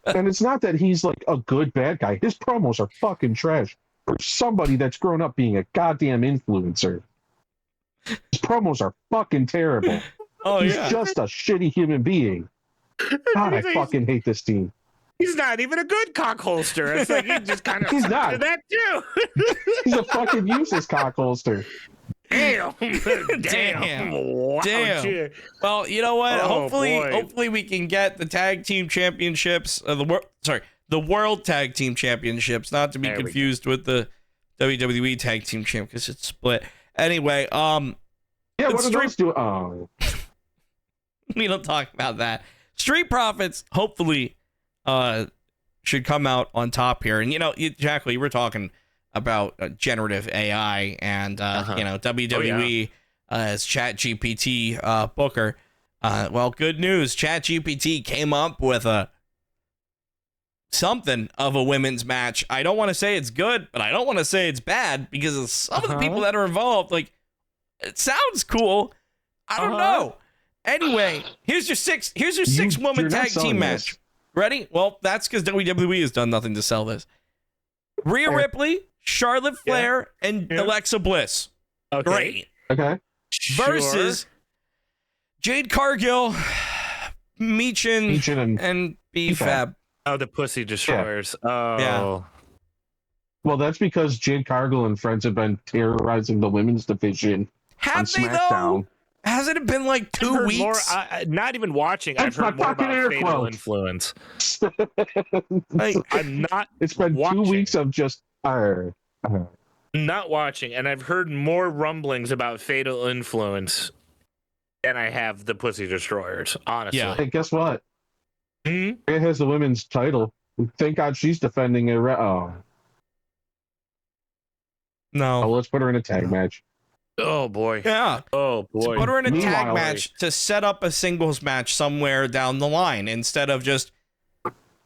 And it's not that he's like a good bad guy. His promos are fucking trash. For somebody that's grown up being a goddamn influencer, his promos are fucking terrible. He's just a shitty human being. God, I fucking hate this team. He's not even a good cockholster. It's like he just kind of he's not. That too. He's a fucking useless cockholster. Damn. Wow. Damn. Well, you know what? Hopefully we can get the tag team championships. The World Tag Team Championships, not to be confused with the WWE Tag Team Champ because it's split. Anyway, what do those do? Oh, we don't talk about that. Street Profits hopefully should come out on top here. And Jackal, you were talking about generative AI and WWE as ChatGPT Booker. Well, good news. ChatGPT came up with something of a women's match. I don't want to say it's good, but I don't want to say it's bad because of some of the people that are involved. Like, it sounds cool. I don't know. Anyway, here's your six woman tag team match. Ready? Well, that's because WWE has done nothing to sell this. Rhea Ripley, Charlotte Flair, and Alexa Bliss. Okay. Great. Okay. Versus Jade Cargill, Meechin and B-Fab. Oh, the Pussy Destroyers. Yeah. Oh. Yeah. Well, that's because Jade Cargill and friends have been terrorizing the women's division on SmackDown. Hasn't it been like 2 weeks? More, not even watching. I've heard more about Fatal Influence. I'm not. It's been watching. 2 weeks of just. Not watching, and I've heard more rumblings about Fatal Influence than I have the Pussy Destroyers. Honestly. Yeah. Hey, guess what? It has the women's title. Thank God she's defending it. No. Oh, let's put her in a tag match. Oh boy. Yeah. Oh boy. Put her in a tag match to set up a singles match somewhere down the line instead of just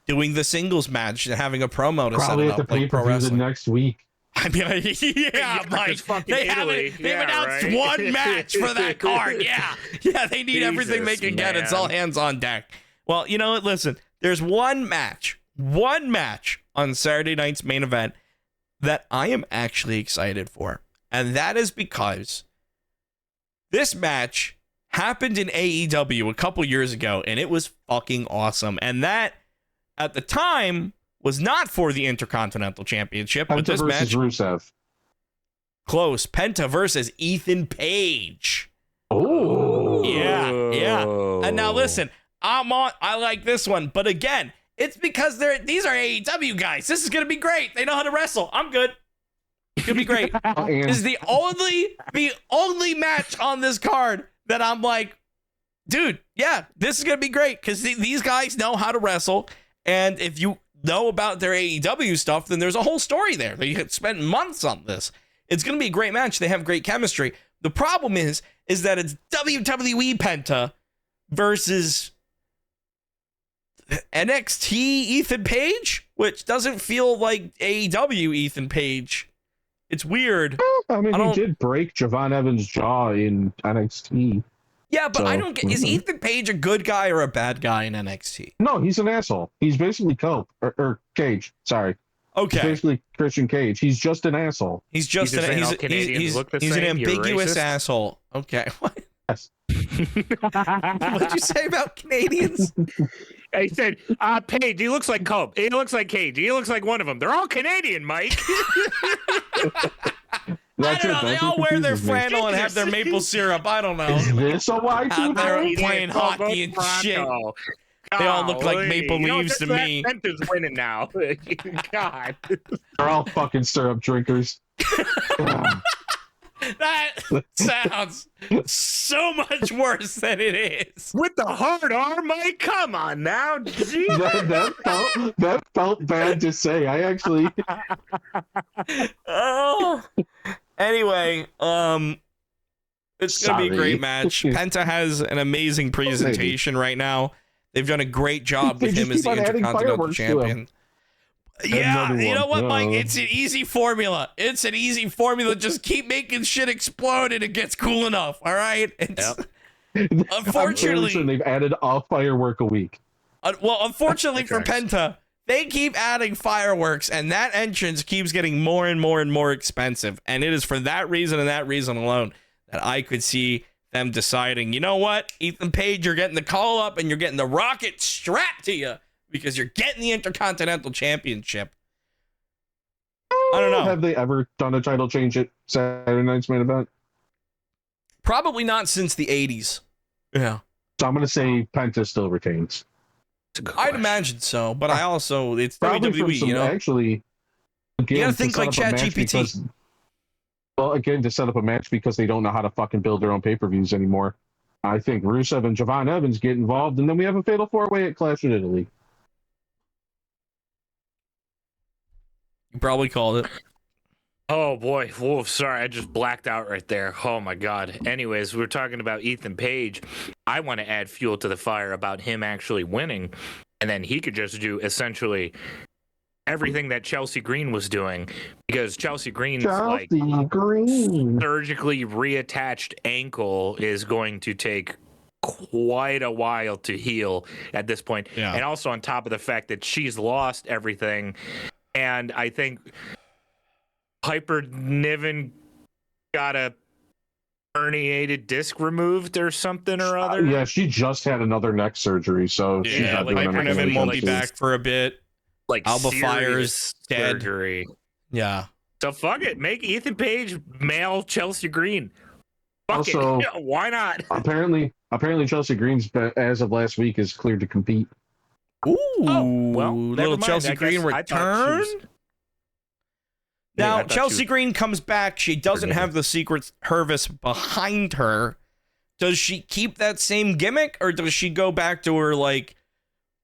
doing the singles match and having a promo to probably set it at up. the pay-per-view next week. I mean, yeah, Mike. They haven't. They've announced one match for that card. Yeah, they need everything they can get. It's all hands on deck. Well, you know what? Listen, there's one match on Saturday night's main event that I am actually excited for, and that is because this match happened in AEW a couple years ago, and it was fucking awesome. And that, at the time, was not for the Intercontinental Championship, but this match... Rusev. Close. Penta versus Ethan Page. Oh. Yeah. And now listen, I like this one, but again, it's because these are AEW guys. This is going to be great. They know how to wrestle. I'm good. It's going to be great. This is the only match on this card that I'm like, dude, yeah, this is going to be great because these guys know how to wrestle. And if you know about their AEW stuff, then there's a whole story there. They spent months on this. It's going to be a great match. They have great chemistry. The problem is that it's WWE Penta versus NXT Ethan Page, which doesn't feel like AEW Ethan Page. It's weird. I mean, he did break Javon Evans' jaw in NXT. Yeah, but I don't get. Is Ethan Page a good guy or a bad guy in NXT? No, he's an asshole. He's basically Cope or Cage. Sorry. Okay. He's basically Christian Cage. He's just an asshole. He's an ambiguous asshole. Okay. What? Yes. What'd you say about Canadians? I said, Page, he looks like Cope. He looks like Cage. He looks like one of them. They're all Canadian, Mike. I don't know. They all wear their flannel and have their maple syrup. I don't know. Is this a Y2? Out there playing hockey and shit. They all look like maple leaves to me. Penta's winning now. God. They're all fucking syrup drinkers. That sounds so much worse than it is. With the hard R, Mike? Come on now. that felt bad to say. I actually... Oh. Anyway, it's going to be a great match. Penta has an amazing presentation right now. They've done a great job with him as the Intercontinental Champion. Yeah, you know what, Mike? It's an easy formula. Just keep making shit explode and it gets cool enough, all right? Unfortunately, they've added a firework a week. Unfortunately for Penta, they keep adding fireworks, and that entrance keeps getting more and more and more expensive. And it is for that reason and that reason alone that I could see them deciding, you know what, Ethan Page, you're getting the call up and you're getting the rocket strapped to you because you're getting the Intercontinental Championship. I don't know. Have they ever done a title change at Saturday night's main event? Probably not since the 80s. Yeah. So I'm going to say Penta still retains. I'd imagine so, but I also, it's WWE, you know? Actually, again, you gotta think like ChatGPT. Well, again, to set up a match because they don't know how to fucking build their own pay-per-views anymore. I think Rusev and Javon Evans get involved, and then we have a fatal four-way at Clash in Italy. You probably called it. Oh boy, whoa, sorry, I just blacked out right there. Oh my god. Anyways, we're talking about Ethan Page. I want to add fuel to the fire about him actually winning, and then he could just do essentially everything that Chelsea Green was doing, because Chelsea Green's surgically reattached ankle is going to take quite a while to heal at this point. Yeah. And also on top of the fact that she's lost everything, and I think Piper Niven got a herniated disc removed or something or other. Yeah, she just had another neck surgery, so she's not doing Piper Niven won't be back for a bit. Like Alba Fire's dead. Surgery. Yeah. So fuck it, make Ethan Page male Chelsea Green. Fuck also, it. Why not? Apparently Chelsea Green's, as of last week, is cleared to compete. Ooh, little Chelsea Green return. Now, Chelsea Green comes back. She doesn't have the Secret Service behind her. Does she keep that same gimmick, or does she go back to her, like,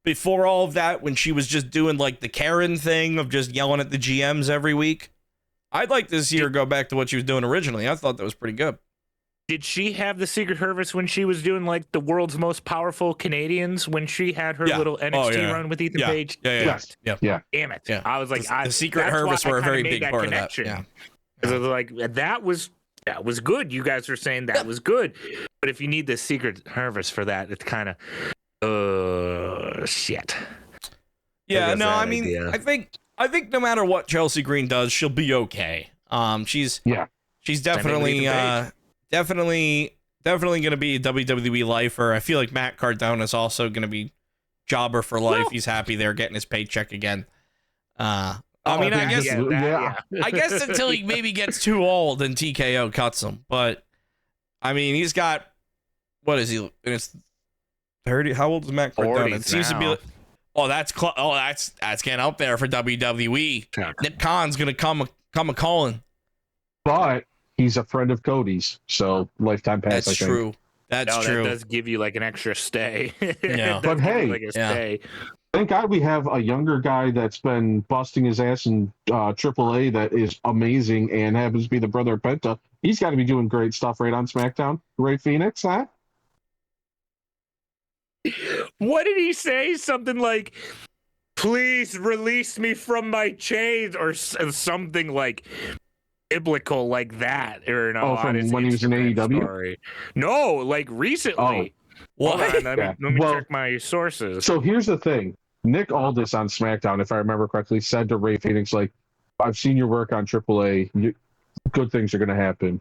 before all of that, when she was just doing, like, the Karen thing of just yelling at the GMs every week? I'd like to see her go back to what she was doing originally. I thought that was pretty good. Did she have the Secret Service when she was doing like the world's most powerful Canadians when she had her little NXT run with Ethan Page? Yes. Yeah. Damn it. Yeah. I was like, the Secret Service were a very big part of that. Yeah. Because I was like, that was good. You guys were saying that was good. But if you need the Secret Service for that, it's kind of shit. Yeah, no, I mean, I think no matter what Chelsea Green does, she'll be okay. She's definitely definitely going to be a WWE lifer. I feel like Matt Cardona is also going to be jobber for life. He's happy there getting his paycheck again. I guess until he maybe gets too old and TKO cuts him. But I mean, he's got, what is he? In his 30? How old is Matt Cardona? It seems to be. That's getting up there for WWE. Nick Khan's gonna come a calling. But he's a friend of Cody's, so lifetime pass. That's true. That's true. That does give you like an extra stay. Yeah. But hey, like a stay. Thank God we have a younger guy that's been busting his ass in AAA that is amazing and happens to be the brother of Penta. He's got to be doing great stuff right on SmackDown. Ray Phoenix, huh? What did he say? Something like, please release me from my chains, or something like biblical like that. Or no, from when he was in AEW? Story. No, like recently. What? Hold on, let me check my sources. So here's the thing. Nick Aldis on SmackDown, if I remember correctly, said to Ray Phoenix, like, I've seen your work on AAA. Good things are going to happen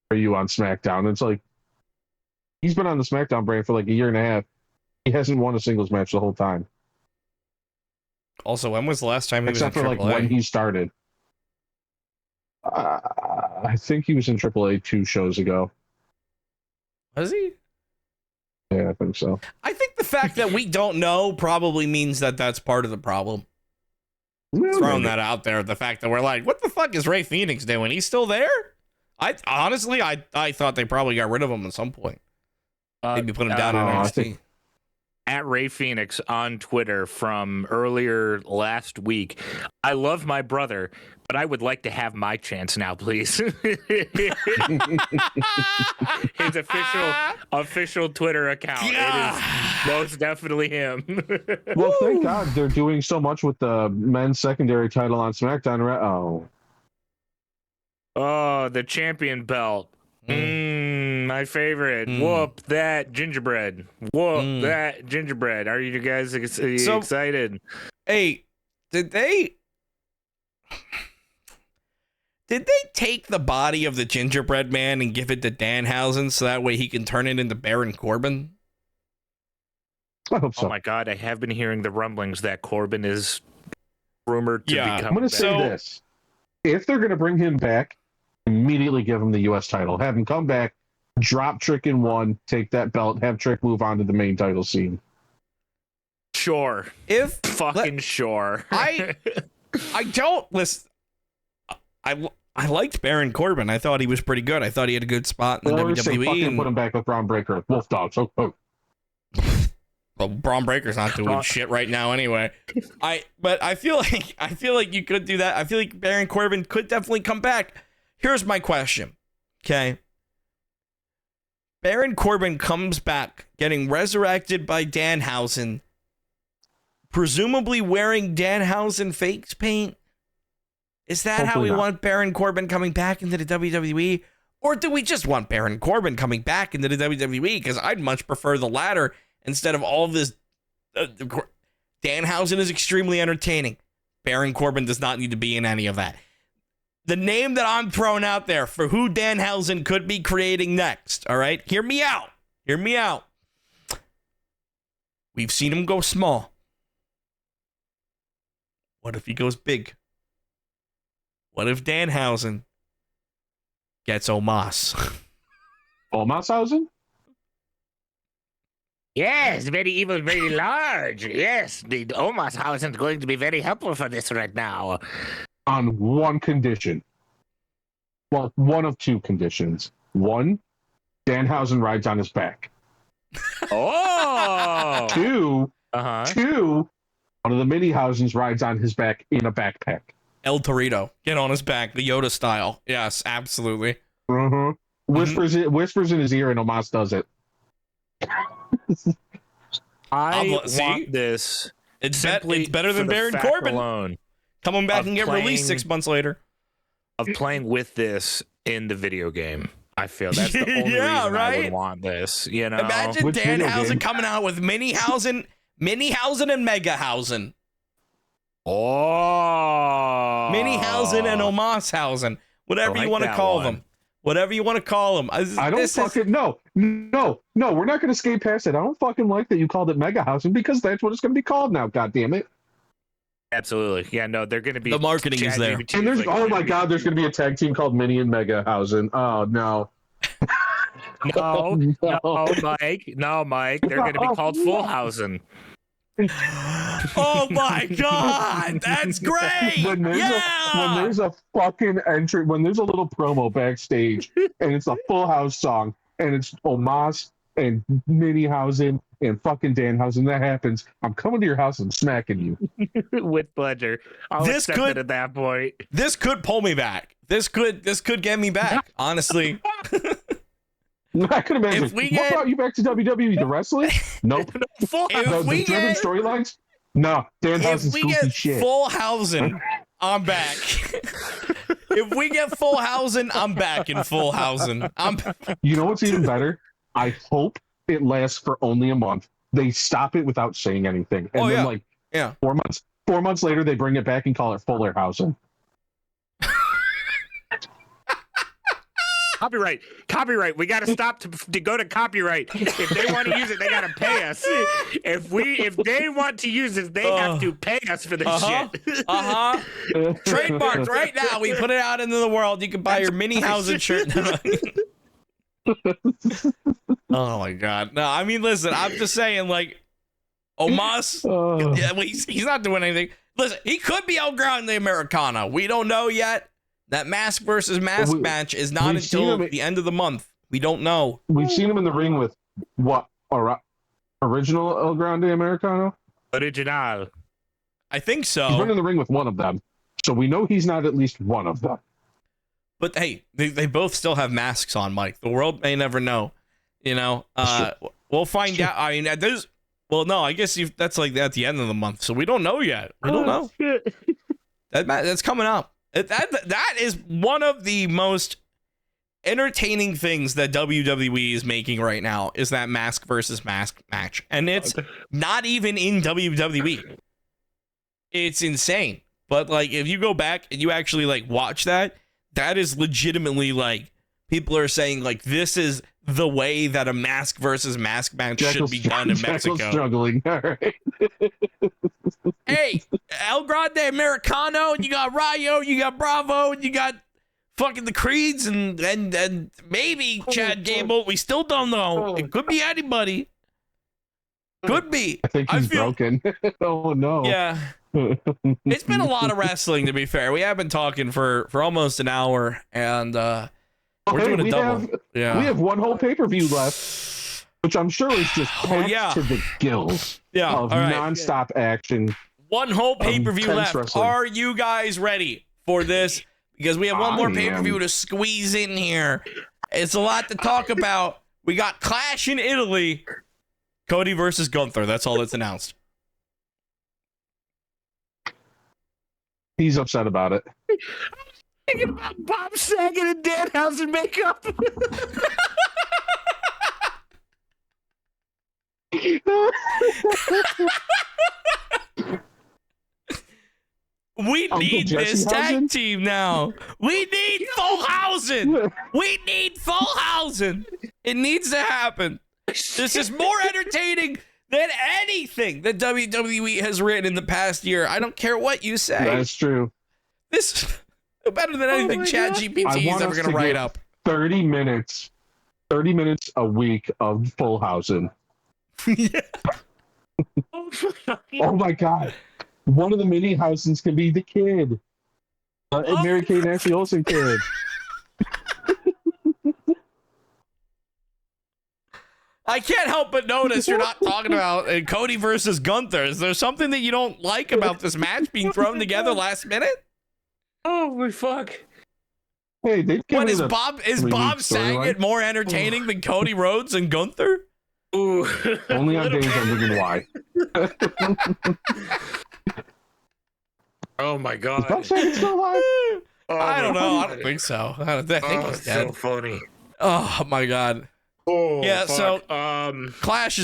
for you on SmackDown. And it's like, he's been on the SmackDown brand for like a year and a half. He hasn't won a singles match the whole time. Also, when was the last time he Except was in for AAA? like when he started. I think he was in AAA 2 shows ago. Was he? Yeah, I think so. I think the fact that we don't know probably means that that's part of the problem. Throwing that out there, the fact that we're like, what the fuck is Ray Phoenix doing? He's still there? I thought they probably got rid of him at some point. Maybe put him down in NXT. At Ray Phoenix on Twitter from earlier last week. I love my brother, but I would like to have my chance now, please. His official Twitter account. Yeah. It is most definitely him. Well, thank God they're doing so much with the men's secondary title on SmackDown. Oh, the champion belt. My favorite. Whoop that gingerbread. Whoop that gingerbread. Are you guys excited? Hey, did they take the body of the gingerbread man and give it to Danhausen so that way he can turn it into Baron Corbin? I hope so. Oh my God, I have been hearing the rumblings that Corbin is rumored to become. I'm going to say this. If they're going to bring him back, immediately give him the U.S. title. Have him come back, drop Trick in 1, take that belt, have Trick move on to the main title scene. Sure. Sure. I don't listen. I liked Baron Corbin. I thought he was pretty good. I thought he had a good spot in the WWE. And put him back with Braun Breaker, Wolf Dogs. Oh. Well, Braun Breaker's not doing shit right now anyway. But I feel like you could do that. I feel like Baron Corbin could definitely come back. Here's my question. Okay. Baron Corbin comes back, getting resurrected by Danhausen, presumably wearing Danhausen face paint. Is that how we want Baron Corbin coming back into the WWE? Or do we just want Baron Corbin coming back into the WWE? Because I'd much prefer the latter instead of all of this. Danhausen is extremely entertaining. Baron Corbin does not need to be in any of that. The name that I'm throwing out there for who Danhausen could be creating next, all right? Hear me out. Hear me out. We've seen him go small. What if he goes big? What if Danhausen gets Omos? Omashausen? Yes, very evil, very large. Yes, the Omashausen is going to be very helpful for this right now. On one condition. Well, one of 2 conditions. 1, Danhausen rides on his back. Oh! 2, one of the Mini-Hausens rides on his back in a backpack. El Torito. Get on his back, the Yoda style. Yes, absolutely. One whispers in his ear, and Omos does it. I See? want this. It's simply better than for the Baron fact Corbin alone coming back of and get released playing- 6 months later. of playing with this in the video game. I feel that's the only reason I right? would want this. You know, Imagine Which video Danhausen game? coming out with Minihausen and Megahausen. oh, Minihausen and Omoshausen. Whatever I you like want to that call one. them. Whatever you want to call them. I don't fucking no. We're not going to skate past it. I don't fucking like that you called it Megahausen because that's what it's going to be called now. God damn it! Absolutely, yeah. No, they're going to be The marketing is there. ChatGPT And there's like, oh my god, there's going to be a tag team called Mini and Megahausen. Oh no. no, Mike. They're going to be called Fullhausen. Oh my god, that's great! when there's a fucking entry, when there's a little promo backstage, and it's a Full House song, and it's Omos and Minihausen and fucking Danhausen, that happens. I'm coming to your house and smacking you. With pleasure. I'll This accept could- it at that point. This could pull me back. This could get me back. Honestly, I could imagine. If we What get- brought you back to WWE? The wrestling? Nope. Full If The we driven get- storylines? No. Danhausen's if we goofy get shit. Fullhausen, I'm back. If we get Fullhausen, I'm back in Fullhausen. You know what's even better? I hope it lasts for only a month. They stop it without saying anything. And Oh, then yeah. like Yeah. 4 months later they bring it back and call it Fullerhausen. Copyright. We got to stop to go to copyright. If they want to use it, they got to pay us. If they want to use it, they have to pay us for this shit. Trademarked right now. We put it out into the world. You can buy your Minihausen shirt. Oh my god. No, I mean, listen, I'm just saying, like, Omos, yeah, well, he's not doing anything. Listen, he could be El Grande Americana. We don't know yet. That mask versus mask match is not we've seen until him- the end of the month. We don't know. We've seen him in the ring with what? Original El Grande Americano? Original. I think He's been so. in the ring with one of them. So we know he's not at least one of them. But hey, they both still have masks on, Mike. The world may never know. You know, we'll find out. I mean, there's. Well, no, I guess that's like at the end of the month, so we don't know yet. We don't know. That's coming up. That is one of the most entertaining things that WWE is making right now is that mask versus mask match, and it's not even in WWE. It's insane. But like, if you go back and you actually like watch that, that is legitimately like people are saying like this is the way that a mask versus mask match should be done in Mexico. Jackal's struggling. All right. Hey, El Grande Americano, and you got Rayo, you got Bravo, and you got fucking the Creeds, and maybe Chad Gable. We still don't know. It could be anybody. Could be. I think he's broken. Oh no. Yeah. It's been a lot of wrestling, to be fair. We have been talking for almost an hour, and we're doing a double. We have one whole pay-per-view left, which I'm sure is just packed to the gills Yeah. of All right. nonstop action. One whole pay-per-view intense left. wrestling. Are you guys ready for this? Because we have one more I pay-per-view am. to squeeze in here. It's a lot to talk about. We got Clash in Italy. Cody versus Gunther. That's all that's announced. He's upset about it. Thinking about Bob Saget and Danhausen makeup. We Uncle need Jesse this tag Hausen? team now. We need Fullhausen. We need Fullhausen. It needs to happen. This is more entertaining than anything that WWE has written in the past year. I don't care what you say. That's true. This is better than anything my Chat God. GPT I is want ever us going to to write get- up. 30 minutes a week of Fullhausen. Oh my god. One of the mini Housens can be the kid. Mary Kate Ashley Olsen kid. I can't help but notice you're not talking about Cody versus Gunther. Is there something that you don't like about this match being thrown together last minute? Oh my fuck. Hey, they've given What is it a Bob three-week Saget storyline. more entertaining than Cody Rhodes and Gunther? Ooh, Only on little days I'm thinking why. Oh my Is god. Bob Saget still alive? Oh I don't my know. I God. don't think so. I think he's it's dead. so funny. Oh my god. Oh Yeah, fuck. Clash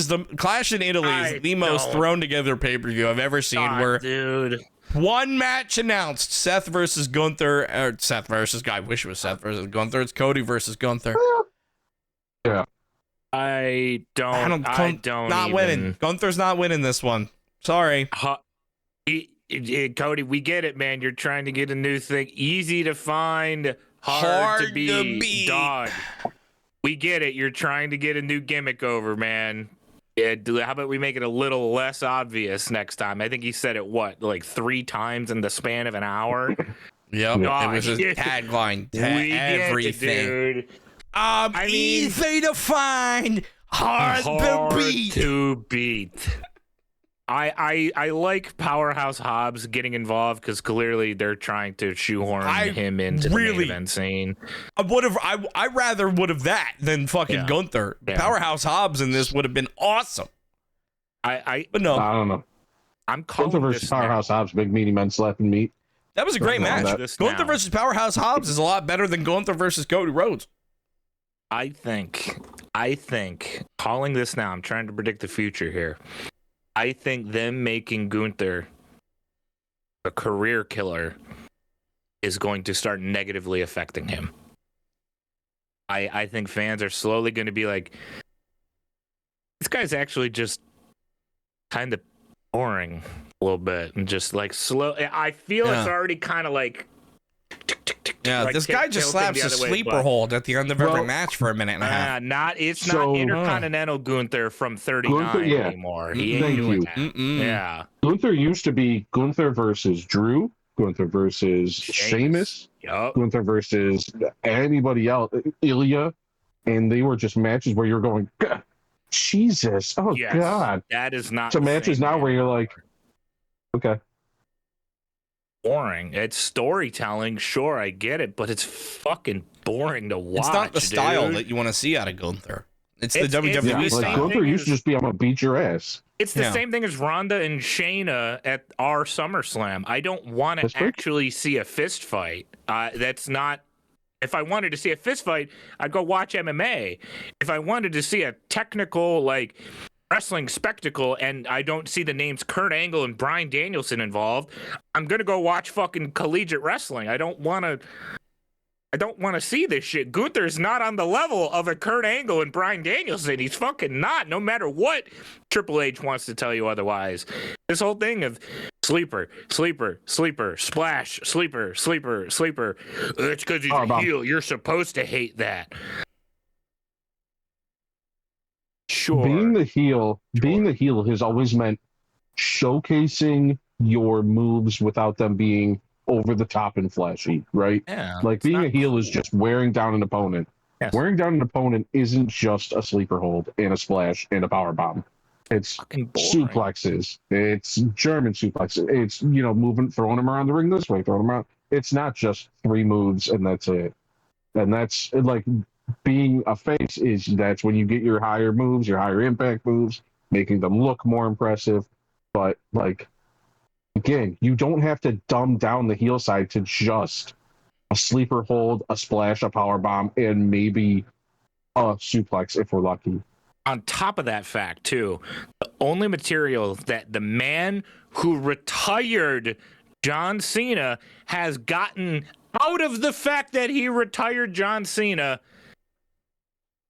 in Italy is the most thrown together pay-per-view I've ever seen. God, where dude. one match announced: Seth versus Gunther, or Seth versus guy. I wish it was Seth versus Gunther. It's Cody versus Gunther. Yeah. I don't not even. winning. Gunther's not winning this one. Sorry. Cody, we get it, man. You're trying to get a new thing. Easy to find, hard to beat. Dog. We get it. You're trying to get a new gimmick over, man. Yeah, how about we make it a little less obvious next time? I think he said it, like 3 times in the span of an hour? Yep. Oh, It was his tagline. We Everything. get it, dude. Easy to find, hard to beat. I like Powerhouse Hobbs getting involved because clearly they're trying to shoehorn him into the main event scene. I rather would have that than fucking Gunther. Yeah. Powerhouse Hobbs in this would have been awesome. But no, I don't know. I'm calling Gunther versus Powerhouse Hobbs, big meaty men slapping meat. that was a great match. Gunther versus Powerhouse Hobbs is a lot better than Gunther versus Cody Rhodes. I think calling this now. I'm trying to predict the future here. I think them making Gunther a career killer is going to start negatively affecting him. I think fans are slowly going to be like, this guy's actually just kind of boring a little bit and just like slow. I feel it's already kind of like. Yeah, like this guy just slaps a sleeper hold at the end of every match for a minute and a half. Not Intercontinental Gunther from 39 anymore. He ain't doing that. Yeah. Gunther used to be Gunther versus Drew, Gunther versus Sheamus, Gunther versus anybody else, Ilya, and they were just matches where you're going, Jesus, God. That is not. So matches now where you're like, okay. Boring. It's storytelling, sure, I get it, but it's fucking boring to watch. It's not the style that you want to see out of Gunther. It's the WWE style. Like Gunther used to just be, I'm gonna beat your ass. It's the same thing as Ronda and Shayna at our SummerSlam. I don't want to actually see a fist fight. That's not. If I wanted to see a fist fight, I'd go watch MMA. If I wanted to see a technical, like, wrestling spectacle and I don't see the names Kurt Angle and Bryan Danielson involved, I'm gonna go watch fucking collegiate wrestling. I don't want to see this shit. Gunther's not on the level of a Kurt Angle and Bryan Danielson. He's fucking not, no matter what Triple H wants to tell you otherwise. This whole thing of sleeper, splash, sleeper. It's because he's a heel. You're supposed to hate that. Sure. Being the heel has always meant showcasing your moves without them being over the top and flashy, right? Yeah. Like being a heel is just wearing down an opponent. Yes. Wearing down an opponent isn't just a sleeper hold and a splash and a power bomb. It's suplexes. It's German suplexes. It's, moving, throwing them around the ring this way, throwing them around. It's not just 3 moves and that's it. And that's like being a face that's when you get your higher moves, your higher impact moves, making them look more impressive. But like, again, you don't have to dumb down the heel side to just a sleeper hold, a splash, a power bomb, and maybe a suplex if we're lucky. On top of that fact, too, the only material that the man who retired John Cena has gotten out of the fact that he retired John Cena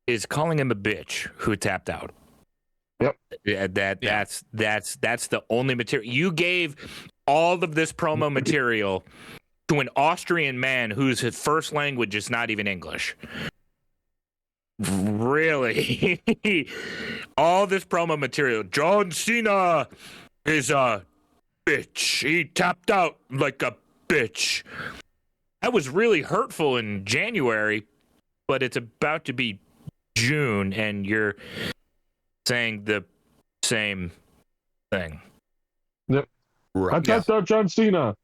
is calling him a bitch who tapped out. Yep. That's the only material. You gave all of this promo material to an Austrian man whose first language is not even English. Really? All this promo material. John Cena is a bitch. He tapped out like a bitch. That was really hurtful in January, but it's about to be June, and you're saying the same thing. Yep. Right. I tapped out John Cena.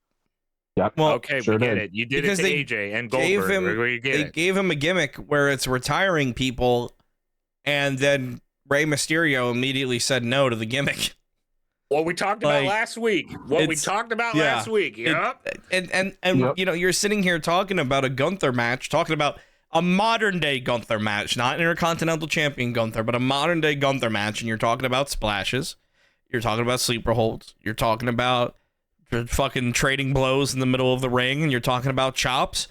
Yep. Well, Okay, sure we get did. it. You did it Because to they AJ and gave Goldberg. him- We get They it. gave him a gimmick where it's retiring people, and then Rey Mysterio immediately said no to the gimmick. What we talked about Like, last week. Last week. Yep. And Yep. you know, you're sitting here talking about a Gunther match, talking about a modern day Gunther match, not Intercontinental Champion Gunther, but a modern day Gunther match, and you're talking about splashes, you're talking about sleeper holds, you're talking about fucking trading blows in the middle of the ring, and you're talking about chops.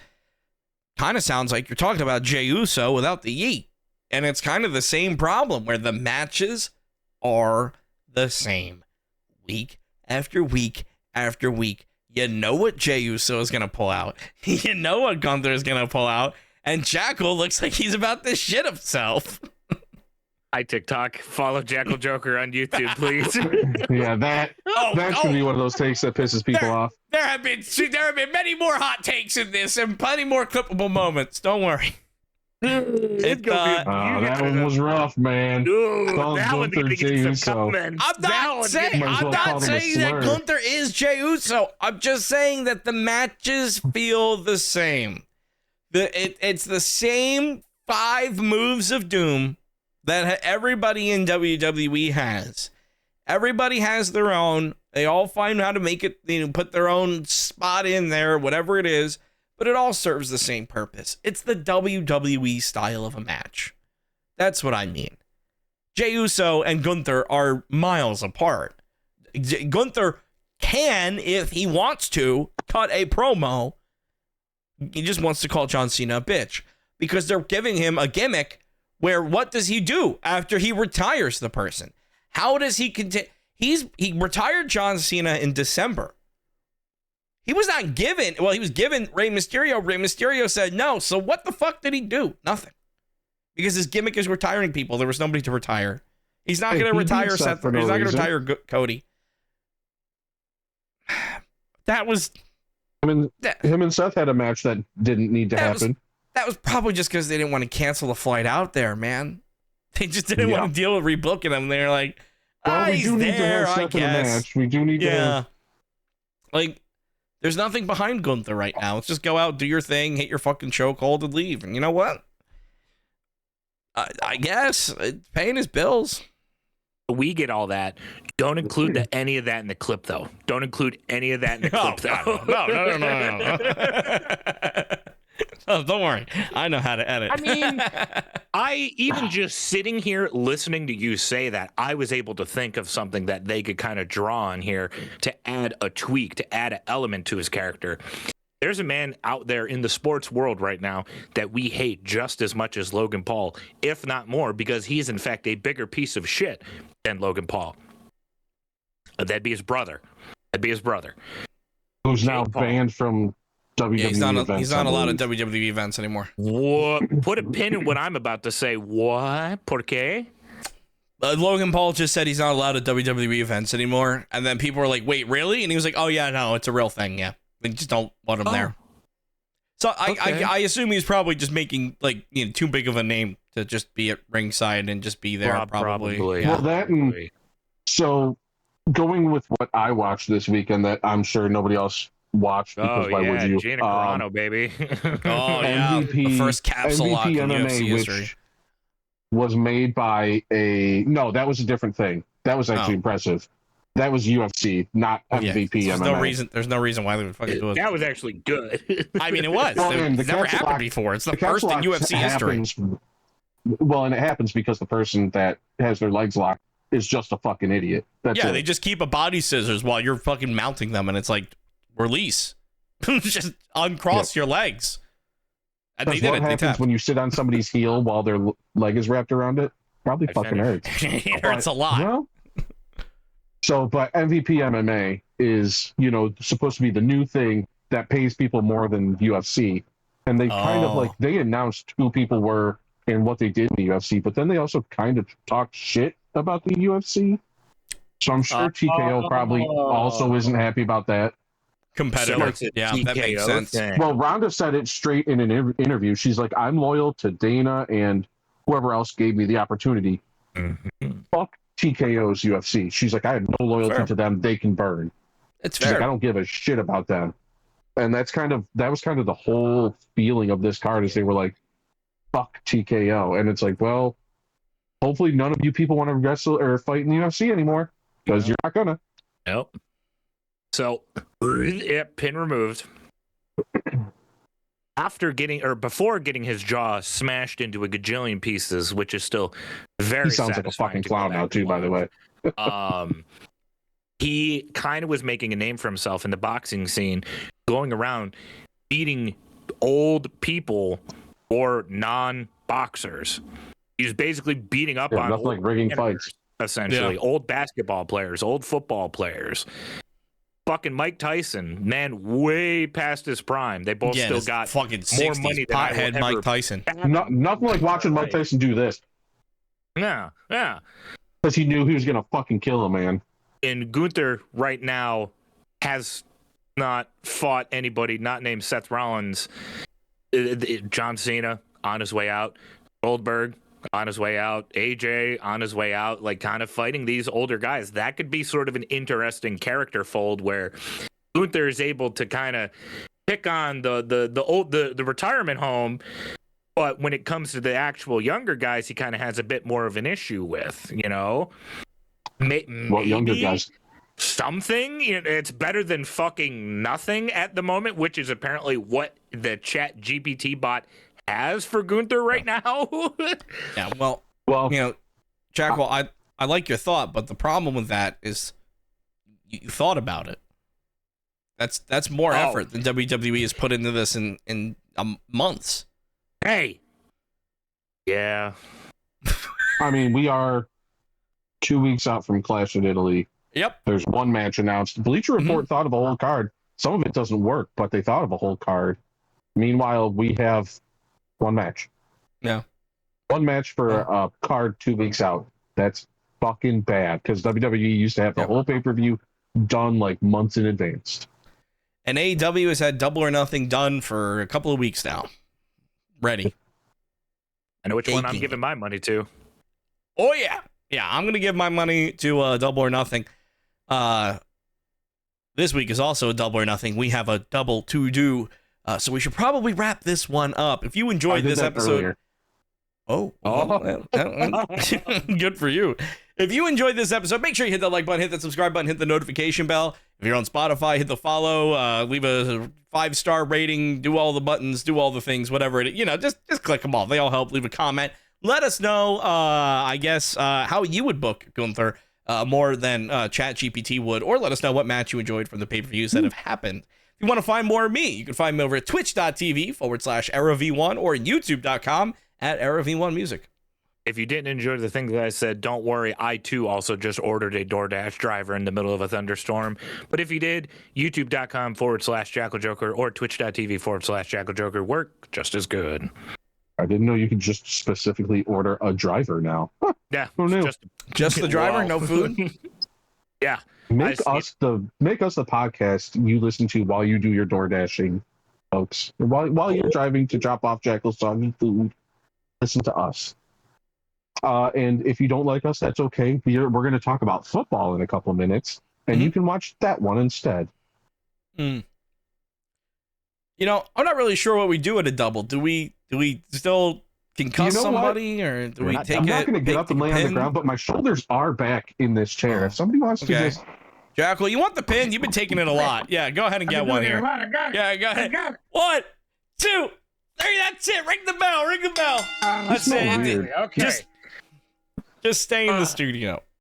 Kind of sounds like you're talking about Jey Uso without the yeet. And it's kind of the same problem where the matches are the same week after week after week. You know what Jey Uso is going to pull out. You know what Gunther is going to pull out. And Jackal looks like he's about to shit himself. Hi, TikTok. Follow Jackal Joker on YouTube, please. Yeah, that's gonna be one of those takes that pisses people off. There have been many more hot takes in this and plenty more clippable moments. Don't worry. It's gonna be That one was rough, man. Dude, Calls that one's Gunther gonna Jey get some Uso. comments. I'm That not one's saying, gonna Might as I'm well not call him a saying that slur. Gunther is Jey Uso. I'm just saying that the matches feel the same. It's the same 5 moves of doom that everybody in WWE has. Everybody has their own. They all find how to make it, put their own spot in there, whatever it is, but it all serves the same purpose. It's the WWE style of a match. That's what I mean. Jey Uso and Gunther are miles apart. Gunther can, if he wants to, cut a promo. He just wants to call John Cena a bitch because they're giving him a gimmick where what does he do after he retires the person? How does he continue? He retired John Cena in December. He was not given, well, he was given Rey Mysterio. Rey Mysterio said no. So what the fuck did he do? Nothing. Because his gimmick is retiring people. There was nobody to retire. He's not going to retire Seth. He's not going to retire Cody. That was. I mean, him and Seth had a match that didn't need to happen. That was probably just because they didn't want to cancel the flight out there, man. They just didn't want to deal with rebooking him. They're like, well, we do need to have Seth in the match. We do need to have... Like, there's nothing behind Gunther right now. Let's just go out, do your thing, hit your fucking chokehold, and leave. And you know what? I guess it's paying his bills. We get all that. Don't include any of that in the clip, though. Don't include any of that in the clip, though. No. Oh, don't worry. I know how to edit. I mean, I even just sitting here listening to you say that, I was able to think of something that they could kind of draw on here to add a tweak, to add an element to his character. There's a man out there in the sports world right now that we hate just as much as Logan Paul, if not more, because he's in fact a bigger piece of shit than Logan Paul. That'd be his brother. Who's now banned from WWE events. He's not allowed at WWE events anymore. What? Put a pin in what I'm about to say. What? ¿Por qué? Logan Paul just said he's not allowed at WWE events anymore. And then people were like, wait, really? And he was like, oh, yeah, no, it's a real thing. Yeah. They just don't want him there. So I assume he's probably just making too big of a name to just be at ringside and just be there. Probably. Yeah. Well, that and so going with what I watched this weekend that I'm sure nobody else watched because why would you? Gina Carano, baby. MVP, the first capsule lock in UFC history. Which was made by that was a different thing. That was actually impressive. That was UFC, not MVP MMA. There's no reason why they would fucking do it. That was actually good. I mean, it was. It's never happened before. It's the first in UFC history. Well, and it happens because the person that has their legs locked is just a fucking idiot. That's it. They just keep a body scissors while you're fucking mounting them, and it's like, release. Just uncross your legs. And they did what happens when you sit on somebody's heel while their leg is wrapped around it? Probably fucking hurts. It hurts a lot. Well, but MVP MMA is, supposed to be the new thing that pays people more than UFC. And they kind of they announced who people were and what they did in the UFC, but then they also kind of talked shit about the UFC. So I'm sure TKO probably also isn't happy about that. Competitor. Yeah, that makes sense. Well, Ronda said it straight in an interview. She's like, I'm loyal to Dana and whoever else gave me the opportunity. Mm-hmm. Fuck TKO's UFC. She's like, I have no loyalty to them. They can burn. It's She's fair. like, I don't give a shit about them. And that was kind of the whole feeling of this card, is they were like, fuck TKO. And it's like, well, hopefully none of you people want to wrestle or fight in the UFC anymore, because you're not gonna. Nope. So, pin removed. Before getting his jaw smashed into a gajillion pieces, which is still very. He sounds like a fucking clown now, too, by the way. He kind of was making a name for himself in the boxing scene, going around beating old people or non-boxers. He was basically beating up on nothing like rigging fights, essentially. Old basketball players, old football players. Fucking Mike Tyson, man, way past his prime. They both still got fucking more money than pothead Mike Tyson. Nothing like watching Mike Tyson do this. Yeah. Because he knew he was gonna fucking kill a man. And Gunther right now has not fought anybody not named Seth Rollins. John Cena on his way out. Goldberg on his way out. AJ on his way out. Like, kind of fighting these older guys. That could be sort of an interesting character fold where Gunther is able to kind of pick on the retirement home, but when it comes to the actual younger guys, he kind of has a bit more of an issue with, you know? What younger guys? Something. It's better than fucking nothing at the moment, which is apparently what the Chat GPT bot has for Gunther right now. Yeah, well, Jackal, I like your thought, but the problem with that is you thought about it. That's more effort than WWE has put into this in months. Hey. Yeah. I mean, we are 2 weeks out from Clash in Italy. Yep. There's one match announced. Bleacher Report thought of a whole card. Some of it doesn't work, but they thought of a whole card. Meanwhile, we have one match. Yeah. One match for a card 2 weeks out. That's fucking bad, because WWE used to have the whole pay-per-view done like months in advance. And AEW has had Double or Nothing done for a couple of weeks now. Ready. I know which one I'm giving my money to. Oh, yeah. Yeah, I'm going to give my money to Double or Nothing. This week is also a Double or Nothing. We have a double to do, so we should probably wrap this one up. If you enjoyed this episode... Earlier. Good for you. If you enjoyed this episode, make sure you hit the like button, hit the subscribe button, hit the notification bell. If you're on Spotify, hit the follow, leave a 5-star rating, do all the buttons, do all the things, whatever it is. Just click them all. They all help. Leave a comment. Let us know, how you would book Gunther more than ChatGPT would, or let us know what match you enjoyed from the pay-per-views that have happened. If you want to find more of me, you can find me over at twitch.tv/EraV1 or youtube.com/EraV1Music. If you didn't enjoy the things that I said, don't worry. I, too, also just ordered a DoorDash driver in the middle of a thunderstorm. But if you did, youtube.com/JackalJoker or twitch.tv/JackalJoker work just as good. I didn't know you could just specifically order a driver now. Yeah. Who knew? Just the driver, no food? Yeah. Make us the podcast you listen to while you do your door dashing, folks. While you're driving to drop off Jackal's soggy food, listen to us. And if you don't like us, that's okay. We're going to talk about football in a couple minutes, and you can watch that one instead. I'm not really sure what we do at a double. Do we still concuss somebody, or do we take it? I'm not going to get up and lay on the ground, but my shoulders are back in this chair. If somebody wants to just... Jackal, you want the pin? You've been taking it a lot. Yeah, go ahead and get one here. Yeah, go ahead. 1, 2, 3, that's it. Ring the bell. That's it. Weird. Okay. Just stay in the studio.